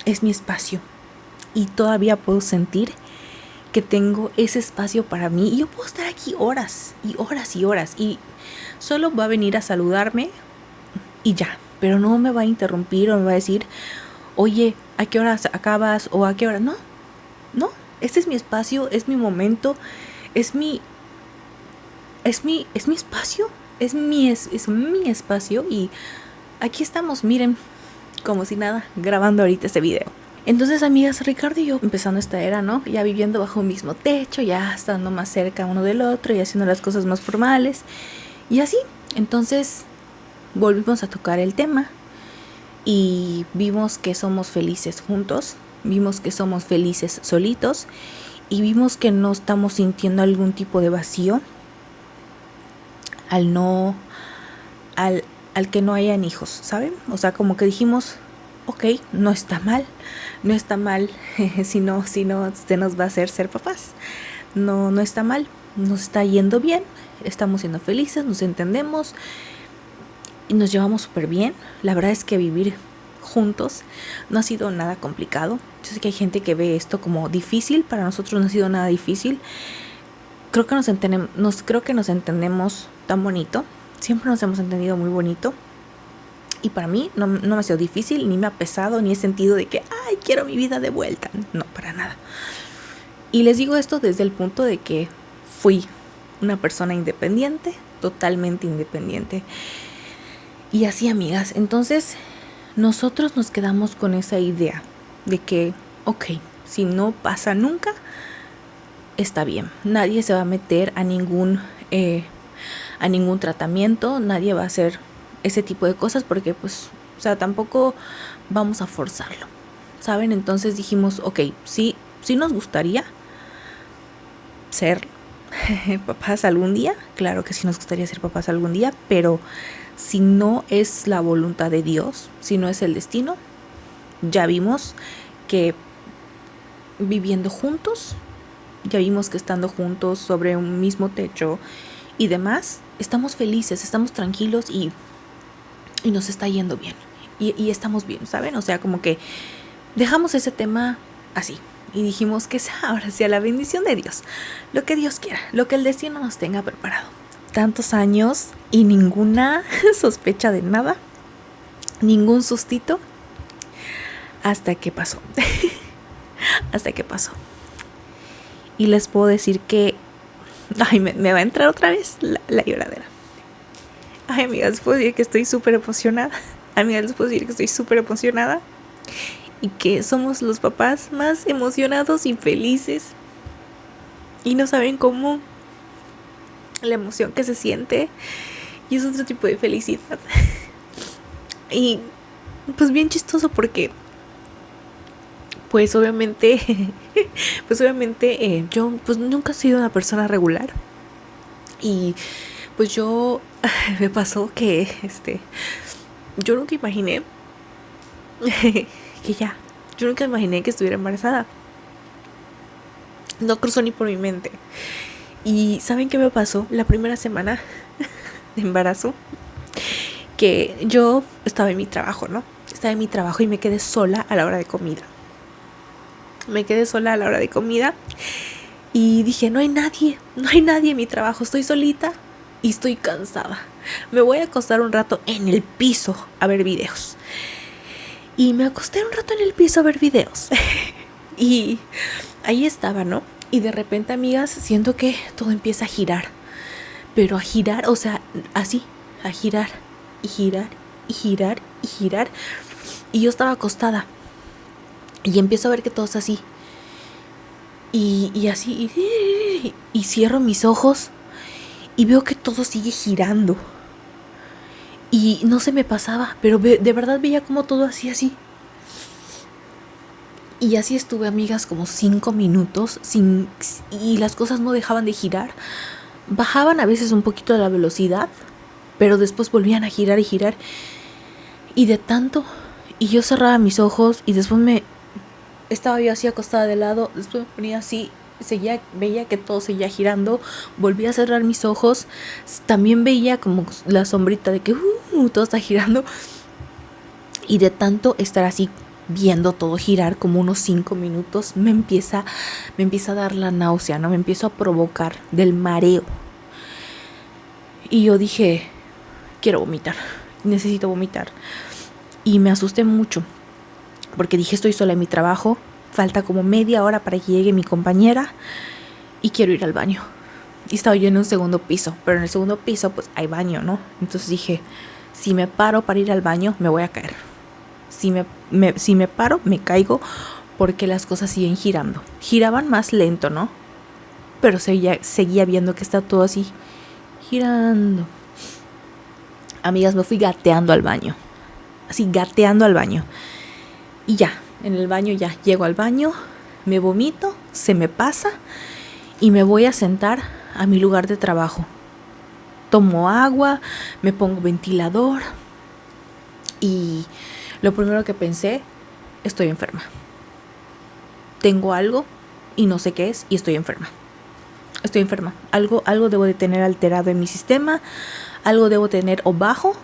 es mi espacio y todavía puedo sentir que tengo ese espacio para mí y yo puedo estar aquí horas y horas y horas y solo va a venir a saludarme y ya, pero no me va a interrumpir o me va a decir, oye, ¿a qué horas acabas? O ¿a qué hora? No, este es mi espacio, es mi momento, es mi espacio, es mi espacio y aquí estamos, miren, como si nada, grabando ahorita este video. Entonces, amigas, Ricardo y yo empezando esta era, ¿no? Ya viviendo bajo un mismo techo, ya estando más cerca uno del otro y haciendo las cosas más formales y así. Entonces, volvimos a tocar el tema y vimos que somos felices juntos, vimos que somos felices solitos y vimos que no estamos sintiendo algún tipo de vacío al que no hayan hijos, ¿saben? O sea, como que dijimos, ok, no está mal si no se nos va a hacer ser papás. No está mal, nos está yendo bien, estamos siendo felices, nos entendemos y nos llevamos súper bien. La verdad es que vivir juntos no ha sido nada complicado. Yo sé que hay gente que ve esto como difícil, para nosotros no ha sido nada difícil. Creo que nos entendemos tan bonito, siempre nos hemos entendido muy bonito. Y para mí no me ha sido difícil, ni me ha pesado, ni he sentido de que, ay, quiero mi vida de vuelta. No, para nada. Y les digo esto desde el punto de que fui una persona independiente, totalmente independiente. Y así, amigas, entonces nosotros nos quedamos con esa idea de que, ok, si no pasa nunca, está bien. Nadie se va a meter a ningún tratamiento, nadie va a hacer ese tipo de cosas porque pues, o sea, tampoco vamos a forzarlo, ¿saben? Entonces dijimos, ok, sí nos gustaría ser papás algún día, claro que sí nos gustaría ser papás algún día, pero si no es la voluntad de Dios, si no es el destino, ya vimos que viviendo juntos, ya vimos que estando juntos sobre un mismo techo y demás, estamos felices, estamos tranquilos y nos está yendo bien y estamos bien, ¿saben? O sea, como que dejamos ese tema así y dijimos que ahora sea la bendición de Dios, lo que Dios quiera, lo que el destino nos tenga preparado. Tantos años y ninguna sospecha de nada, ningún sustito, hasta que pasó. Y les puedo decir que me va a entrar otra vez la lloradera. Ay, amigas, les puedo decir que estoy súper emocionada. Y que somos los papás más emocionados y felices. Y no saben cómo la emoción que se siente. Y es otro tipo de felicidad. Y pues bien chistoso porque pues obviamente yo pues nunca he sido una persona regular. Y pues yo me pasó que yo nunca imaginé que estuviera embarazada. No cruzó ni por mi mente. Y ¿saben qué me pasó? La primera semana de embarazo, que yo estaba en mi trabajo, ¿no? Estaba en mi trabajo y me quedé sola a la hora de comida. Y dije, no hay nadie en mi trabajo, estoy solita y estoy cansada. Me voy a acostar un rato en el piso a ver videos. Y me acosté un rato en el piso a ver videos. Y ahí estaba, ¿no? Y de repente, amigas, siento que todo empieza a girar. Pero a girar, o sea, así, a girar y girar y girar y girar. Y yo estaba acostada. Y empiezo a ver que todo es así. Y así, y cierro mis ojos y veo que todo sigue girando. Y no se me pasaba, pero de verdad veía como todo así. Y así estuve, amigas, como 5 minutos y las cosas no dejaban de girar. Bajaban a veces un poquito de la velocidad, pero después volvían a girar y girar. Y de tanto, y yo cerraba mis ojos y después estaba yo así acostada de lado, después me ponía así veía que todo seguía girando, volví a cerrar mis ojos, también veía como la sombrita de que todo está girando, y de tanto estar así viendo todo girar como unos 5 minutos, me empieza a dar la náusea, ¿no? Me empiezo a provocar del mareo. Y yo dije, quiero vomitar, necesito vomitar. Y me asusté mucho, porque dije, estoy sola en mi trabajo, falta como media hora para que llegue mi compañera y quiero ir al baño. Y estaba yo en un segundo piso, pero en el segundo piso pues hay baño, ¿no? Entonces dije, si me paro para ir al baño, me voy a caer. Si me paro, me caigo, porque las cosas siguen girando. Giraban más lento, ¿no? Pero seguía viendo que está todo así girando. Amigas, me fui gateando al baño. Así, gateando al baño. Y ya, en el baño ya llego al baño, me vomito, se me pasa y me voy a sentar a mi lugar de trabajo. Tomo agua, me pongo ventilador y lo primero que pensé, estoy enferma. Tengo algo y no sé qué es y estoy enferma. Estoy enferma. Algo debo de tener alterado en mi sistema, algo debo tener o bajo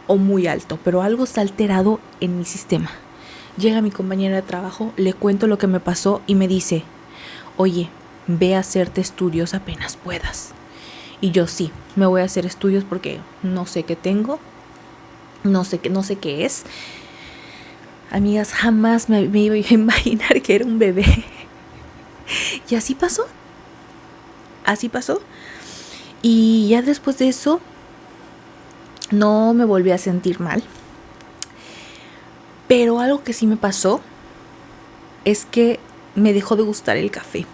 o muy alto, pero algo está alterado en mi sistema. Llega mi compañera de trabajo, le cuento lo que me pasó y me dice, oye, ve a hacerte estudios apenas puedas. Y yo sí, me voy a hacer estudios porque no sé qué tengo, no sé qué es. Amigas, jamás me iba a imaginar que era un bebé. Y así pasó. Y ya después de eso, no me volví a sentir mal. Pero algo que sí me pasó es que me dejó de gustar el café.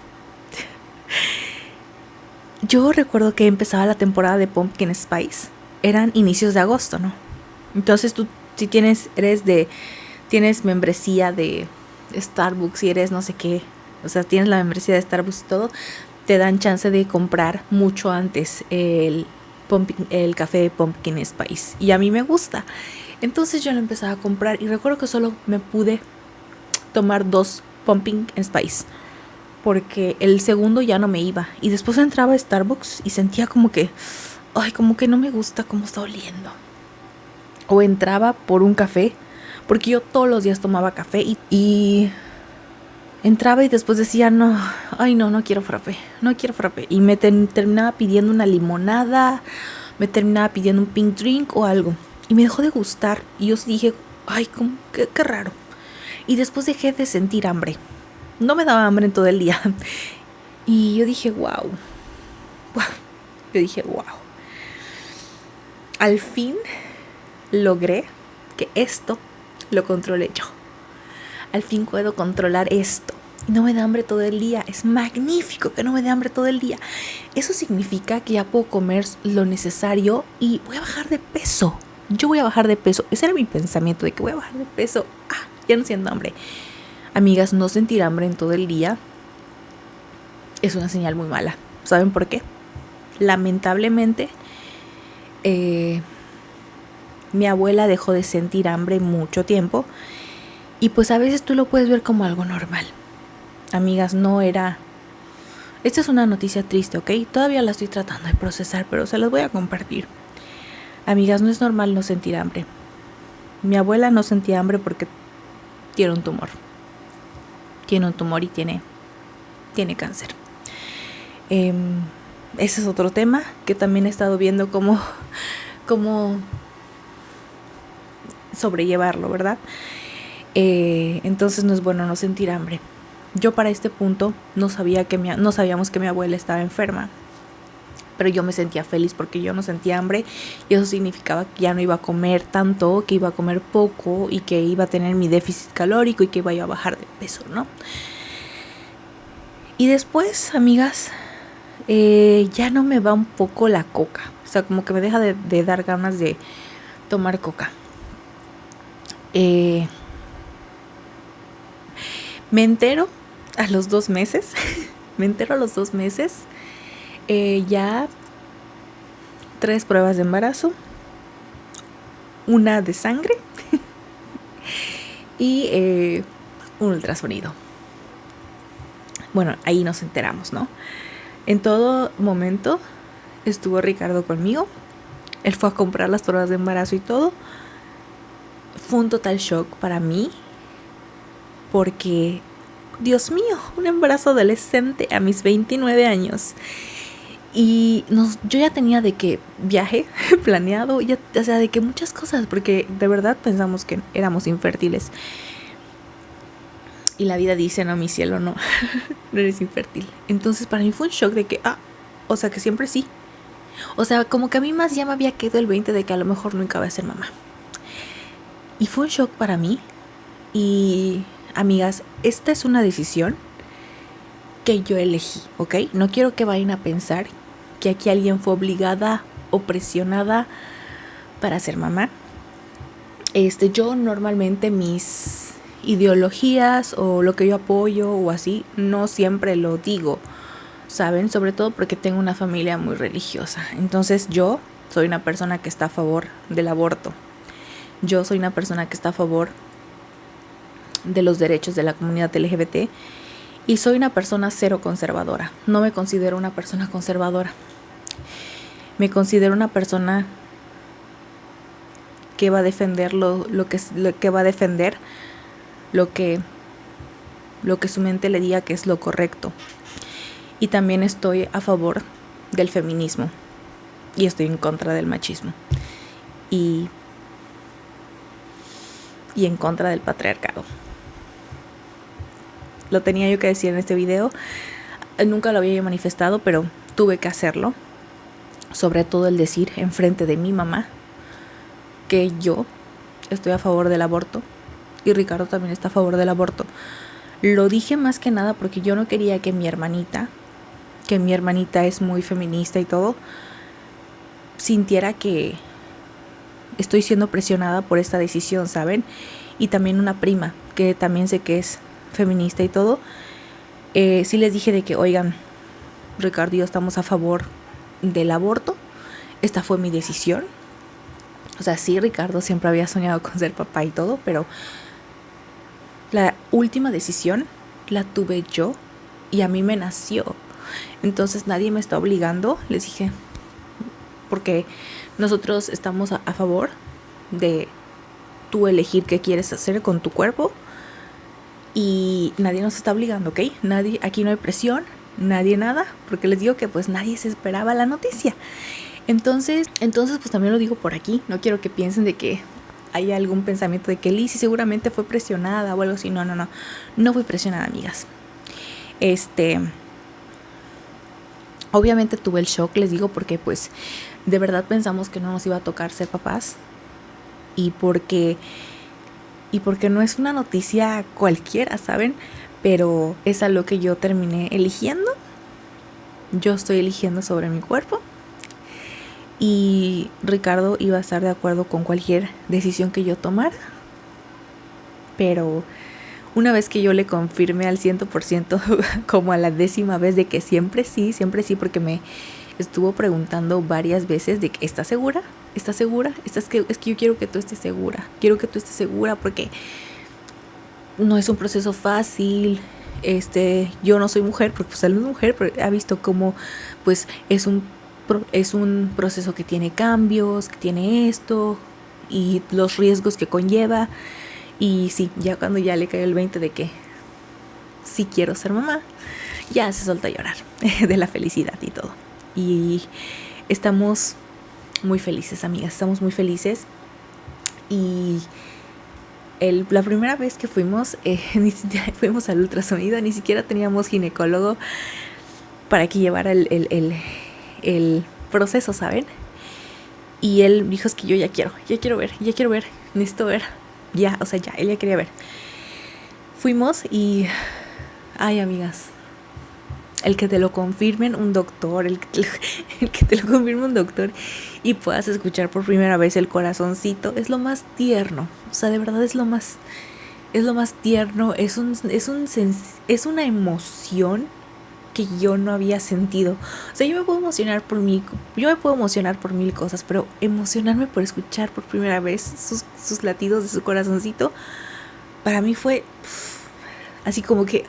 Yo recuerdo que empezaba la temporada de Pumpkin Spice. Eran inicios de agosto, ¿no? Entonces tú, si tienes membresía de Starbucks y eres no sé qué, o sea, tienes la membresía de Starbucks y todo, te dan chance de comprar mucho antes el café de Pumpkin Spice. Y a mí me gusta. Entonces yo lo empezaba a comprar y recuerdo que solo me pude tomar 2 Pumpkin Spice, porque el segundo ya no me iba. Y después entraba a Starbucks y sentía como que no me gusta cómo está oliendo. O entraba por un café, porque yo todos los días tomaba café y entraba y después decía, no quiero frappé. Y me terminaba pidiendo una limonada, me terminaba pidiendo un pink drink o algo. Y me dejó de gustar. Y yo dije, qué raro. Y después dejé de sentir hambre. No me daba hambre en todo el día. Y yo dije, wow. Al fin logré que esto lo controle yo. Al fin puedo controlar esto. Y no me da hambre todo el día. Es magnífico que no me dé hambre todo el día. Eso significa que ya puedo comer lo necesario y voy a bajar de peso. Yo voy a bajar de peso. Ese era mi pensamiento, de que voy a bajar de peso. Ya no siento hambre. Amigas, no sentir hambre en todo el día es una señal muy mala. ¿Saben por qué? Lamentablemente, mi abuela dejó de sentir hambre mucho tiempo. Y pues a veces tú lo puedes ver como algo normal. Amigas, no era... Esta es una noticia triste, ¿ok? Todavía la estoy tratando de procesar, pero se las voy a compartir. Amigas, no es normal no sentir hambre. Mi abuela no sentía hambre porque tiene un tumor. Tiene un tumor y tiene cáncer. Ese es otro tema que también he estado viendo cómo sobrellevarlo, ¿verdad? Entonces no es bueno no sentir hambre. Yo para este punto no sabíamos que mi abuela estaba enferma, pero yo me sentía feliz porque yo no sentía hambre y eso significaba que ya no iba a comer tanto, que iba a comer poco y que iba a tener mi déficit calórico y que iba a bajar de peso, ¿no? Y después, amigas, ya no me va un poco la coca, o sea, como que me deja de dar ganas de tomar coca. Me entero a los 2 meses. Ya 3 pruebas de embarazo, una de sangre y un ultrasonido. Bueno, ahí nos enteramos, ¿no? En todo momento estuvo Ricardo conmigo. Él fue a comprar las pruebas de embarazo y todo. Fue un total shock para mí porque, Dios mío, un embarazo adolescente a mis 29 años. Y yo ya tenía de que viaje planeado, ya, o sea, de que muchas cosas, porque de verdad pensamos que éramos infértiles. Y la vida dice, no, mi cielo, no, no eres infértil. Entonces para mí fue un shock de que, o sea, que siempre sí. O sea, como que a mí más ya me había quedado el 20 de que a lo mejor nunca voy a ser mamá. Y fue un shock para mí. Y, amigas, esta es una decisión que yo elegí, ¿ok? No quiero que vayan a pensar que aquí alguien fue obligada o presionada para ser mamá. Yo normalmente mis ideologías o lo que yo apoyo o así, no siempre lo digo, ¿saben? Sobre todo porque tengo una familia muy religiosa. Entonces yo soy una persona que está a favor del aborto. Yo soy una persona que está a favor de los derechos de la comunidad LGBT y soy una persona cero conservadora. No me considero una persona conservadora. Me considero una persona que va a defender lo que va a defender lo que su mente le diga que es lo correcto. Y también estoy a favor del feminismo y estoy en contra del machismo y en contra del patriarcado. Lo tenía yo que decir en este video. Nunca lo había yo manifestado, pero tuve que hacerlo. Sobre todo el decir enfrente de mi mamá que yo estoy a favor del aborto y Ricardo también está a favor del aborto. Lo dije más que nada porque yo no quería que mi hermanita es muy feminista y todo, sintiera que estoy siendo presionada por esta decisión, ¿saben? Y también una prima que también sé que es feminista y todo, sí les dije de que, oigan, Ricardo y yo estamos a favor del aborto, esta fue mi decisión. O sea, sí, Ricardo siempre había soñado con ser papá y todo, pero la última decisión la tuve yo y a mí me nació. Entonces nadie me está obligando, les dije, porque nosotros estamos a favor de tú elegir qué quieres hacer con tu cuerpo y nadie nos está obligando, ¿ok? Nadie, aquí no hay presión, nadie nada, porque les digo que pues nadie se esperaba la noticia. Entonces pues también lo digo por aquí, no quiero que piensen de que hay algún pensamiento de que Lizzy seguramente fue presionada o algo así. No fui presionada, amigas. Obviamente tuve el shock, les digo, porque pues de verdad pensamos que no nos iba a tocar ser papás y porque no es una noticia cualquiera, ¿saben? Pero es algo que yo terminé eligiendo. Yo estoy eligiendo sobre mi cuerpo. Y Ricardo iba a estar de acuerdo con cualquier decisión que yo tomara. Pero una vez que yo le confirmé al 100%, como a la 10ª vez de que siempre sí, porque me estuvo preguntando varias veces de que ¿estás segura? ¿Estás segura? Es que yo quiero que tú estés segura. Quiero que tú estés segura porque no es un proceso fácil. Yo no soy mujer, porque pues él no es mujer, pero ha visto cómo pues es un proceso que tiene cambios, que tiene esto y los riesgos que conlleva. Y sí, ya cuando ya le cayó el 20 de que sí quiero ser mamá, ya se soltó a llorar de la felicidad y todo. Y estamos muy felices, amigas, estamos muy felices. Y la primera vez que fuimos, fuimos al ultrasonido, ni siquiera teníamos ginecólogo para que llevara el proceso, ¿saben? Y él dijo, es que yo ya quiero ver, necesito ver. Ya, o sea, ya, él ya quería ver. Fuimos y, ay, amigas, el que te lo confirmen un doctor, el que te lo confirme un doctor y puedas escuchar por primera vez el corazoncito, es lo más tierno. O sea, de verdad es lo más tierno, es una emoción que yo no había sentido. O sea, yo me puedo emocionar por mil cosas, pero emocionarme por escuchar por primera vez sus latidos de su corazoncito, para mí fue así como que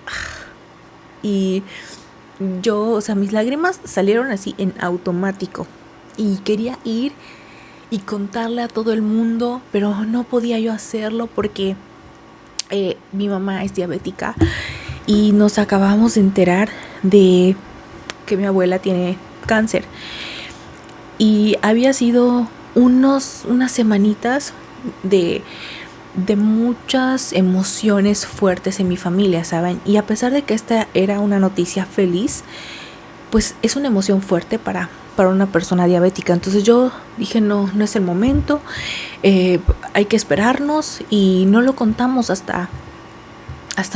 Y yo, o sea, mis lágrimas salieron así en automático. Y quería ir y contarle a todo el mundo, pero no podía yo hacerlo porque mi mamá es diabética y nos acabamos de enterar de que mi abuela tiene cáncer. Y había sido unas semanitas de muchas emociones fuertes en mi familia, ¿saben? Y a pesar de que esta era una noticia feliz, pues es una emoción fuerte para una persona diabética. Entonces yo dije, no es el momento, hay que esperarnos, y no lo contamos hasta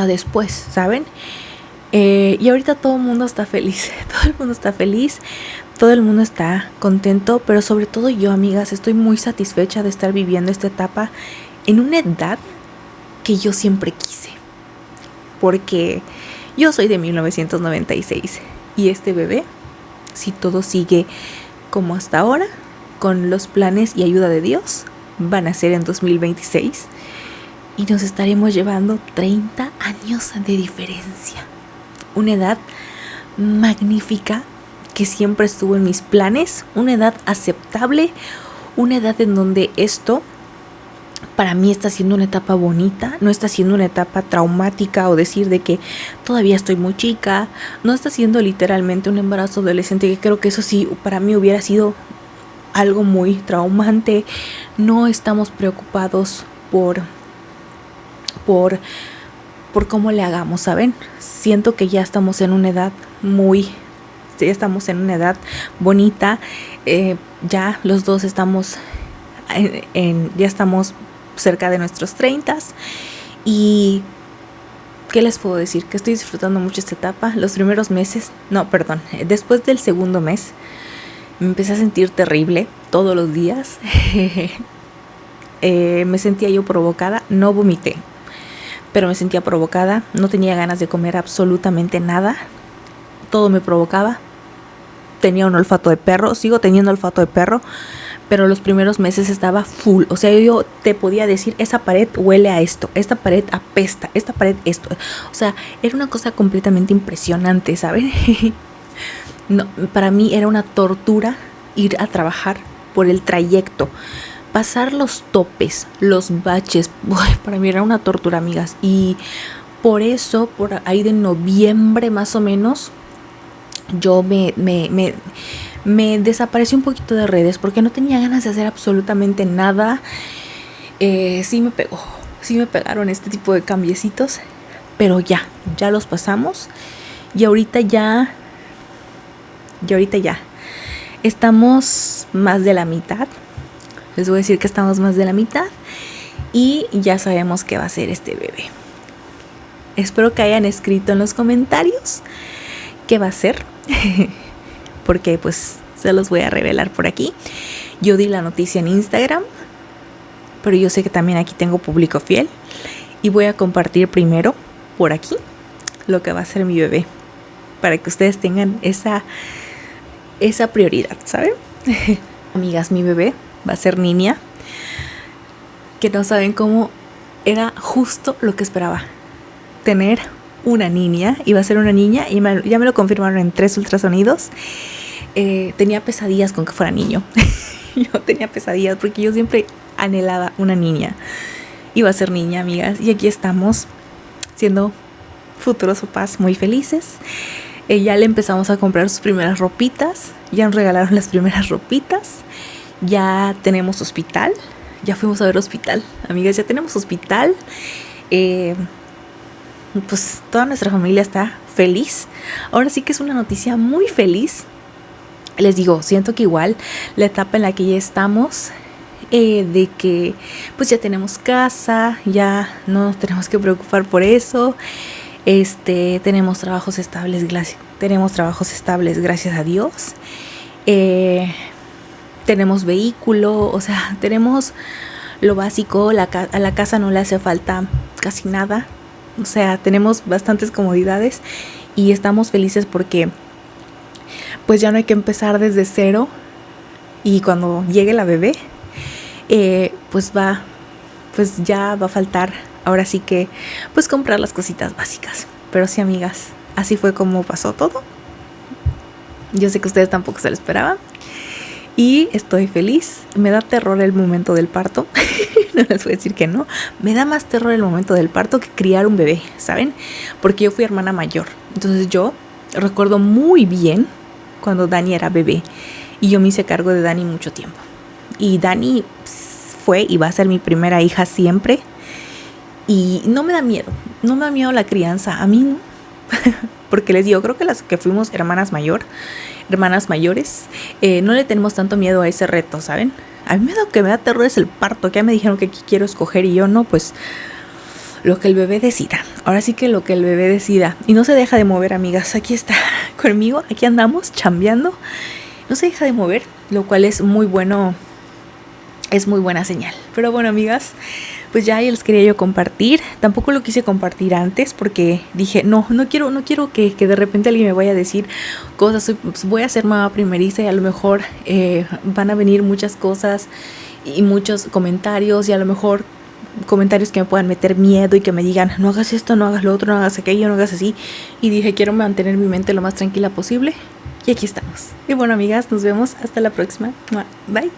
después, ¿saben? Y ahorita todo el mundo está feliz, todo el mundo está contento, pero sobre todo yo, amigas, estoy muy satisfecha de estar viviendo esta etapa en una edad que yo siempre quise, porque yo soy de 1996 y este bebé, si todo sigue como hasta ahora, con los planes y ayuda de Dios, van a ser en 2026 y nos estaremos llevando 30 años de diferencia. Una edad magnífica que siempre estuvo en mis planes, una edad aceptable, una edad en donde esto para mí está siendo una etapa bonita, no está siendo una etapa traumática o decir de que todavía estoy muy chica, no está siendo literalmente un embarazo adolescente, que creo que eso sí para mí hubiera sido algo muy traumante. No estamos preocupados por cómo le hagamos, ¿saben? Siento que ya estamos en una edad bonita, ya los dos estamos ya estamos cerca de nuestros 30s, y ¿qué les puedo decir? Que estoy disfrutando mucho esta etapa. Los primeros meses, después del segundo mes me empecé a sentir terrible todos los días. Me sentía yo provocada, no vomité, pero me sentía provocada, no tenía ganas de comer absolutamente nada, todo me provocaba, tenía un olfato de perro, sigo teniendo olfato de perro, pero los primeros meses estaba full. O sea, yo te podía decir, esa pared huele a esto, esta pared apesta, esta pared esto. O sea, era una cosa completamente impresionante, ¿saben? No, para mí era una tortura ir a trabajar por el trayecto. Pasar los topes, los baches, para mí era una tortura, amigas. Y por eso, por ahí de noviembre más o menos, yo me desaparecí un poquito de redes porque no tenía ganas de hacer absolutamente nada. Sí me pegaron este tipo de cambiecitos, pero ya los pasamos, y ahorita ya estamos más de la mitad. Les voy a decir que estamos más de la mitad y ya sabemos qué va a ser este bebé. Espero que hayan escrito en los comentarios qué va a ser, porque pues se los voy a revelar por aquí. Yo di la noticia en Instagram, pero yo sé que también aquí tengo público fiel, y voy a compartir primero por aquí lo que va a ser mi bebé, para que ustedes tengan esa prioridad, ¿saben? Amigas, mi bebé va a ser niña, que no saben cómo era justo lo que esperaba, tener una niña. Iba a ser una niña y ya me lo confirmaron en 3 ultrasonidos. Tenía pesadillas con que fuera niño. Yo tenía pesadillas porque yo siempre anhelaba una niña. Iba a ser niña, amigas, y aquí estamos siendo futuros papás muy felices. Ya le empezamos a comprar sus primeras ropitas, ya nos regalaron las primeras ropitas, ya tenemos hospital, ya fuimos a ver hospital, amigas, ya tenemos hospital. Pues toda nuestra familia está feliz. Ahora sí que es una noticia muy feliz. Les digo, siento que igual la etapa en la que ya estamos, de que pues ya tenemos casa, ya no nos tenemos que preocupar por eso. Tenemos trabajos estables, gracias a Dios. Tenemos vehículo, o sea, tenemos lo básico. A la casa no le hace falta casi nada. O sea, tenemos bastantes comodidades y estamos felices porque pues ya no hay que empezar desde cero, y cuando llegue la bebé, pues ya va a faltar ahora sí que pues comprar las cositas básicas. Pero sí, amigas, así fue como pasó todo. Yo sé que ustedes tampoco se lo esperaban. Y estoy feliz. Me da terror el momento del parto. No les voy a decir que no. Me da más terror el momento del parto que criar un bebé, ¿saben? Porque yo fui hermana mayor. Entonces yo recuerdo muy bien cuando Dani era bebé. Y yo me hice cargo de Dani mucho tiempo. Y Dani fue y va a ser mi primera hija siempre. Y no me da miedo. No me da miedo la crianza. A mí no. Porque les digo, creo que las que fuimos hermanas mayores, no le tenemos tanto miedo a ese reto, ¿saben? A mí lo que me da terror es el parto, que ya me dijeron que quiero escoger y yo no, pues lo que el bebé decida. Ahora sí que lo que el bebé decida. Y no se deja de mover, amigas. Aquí está conmigo, aquí andamos chambeando. No se deja de mover, lo cual es muy bueno. Es muy buena señal. Pero bueno, amigas, pues ya les quería yo compartir. Tampoco lo quise compartir antes porque dije, no quiero que de repente alguien me vaya a decir cosas. Voy a ser mamá primeriza y a lo mejor van a venir muchas cosas y muchos comentarios y a lo mejor comentarios que me puedan meter miedo y que me digan, no hagas esto, no hagas lo otro, no hagas aquello, no hagas así. Y dije, quiero mantener mi mente lo más tranquila posible. Y aquí estamos. Y bueno, amigas, nos vemos hasta la próxima. Bye.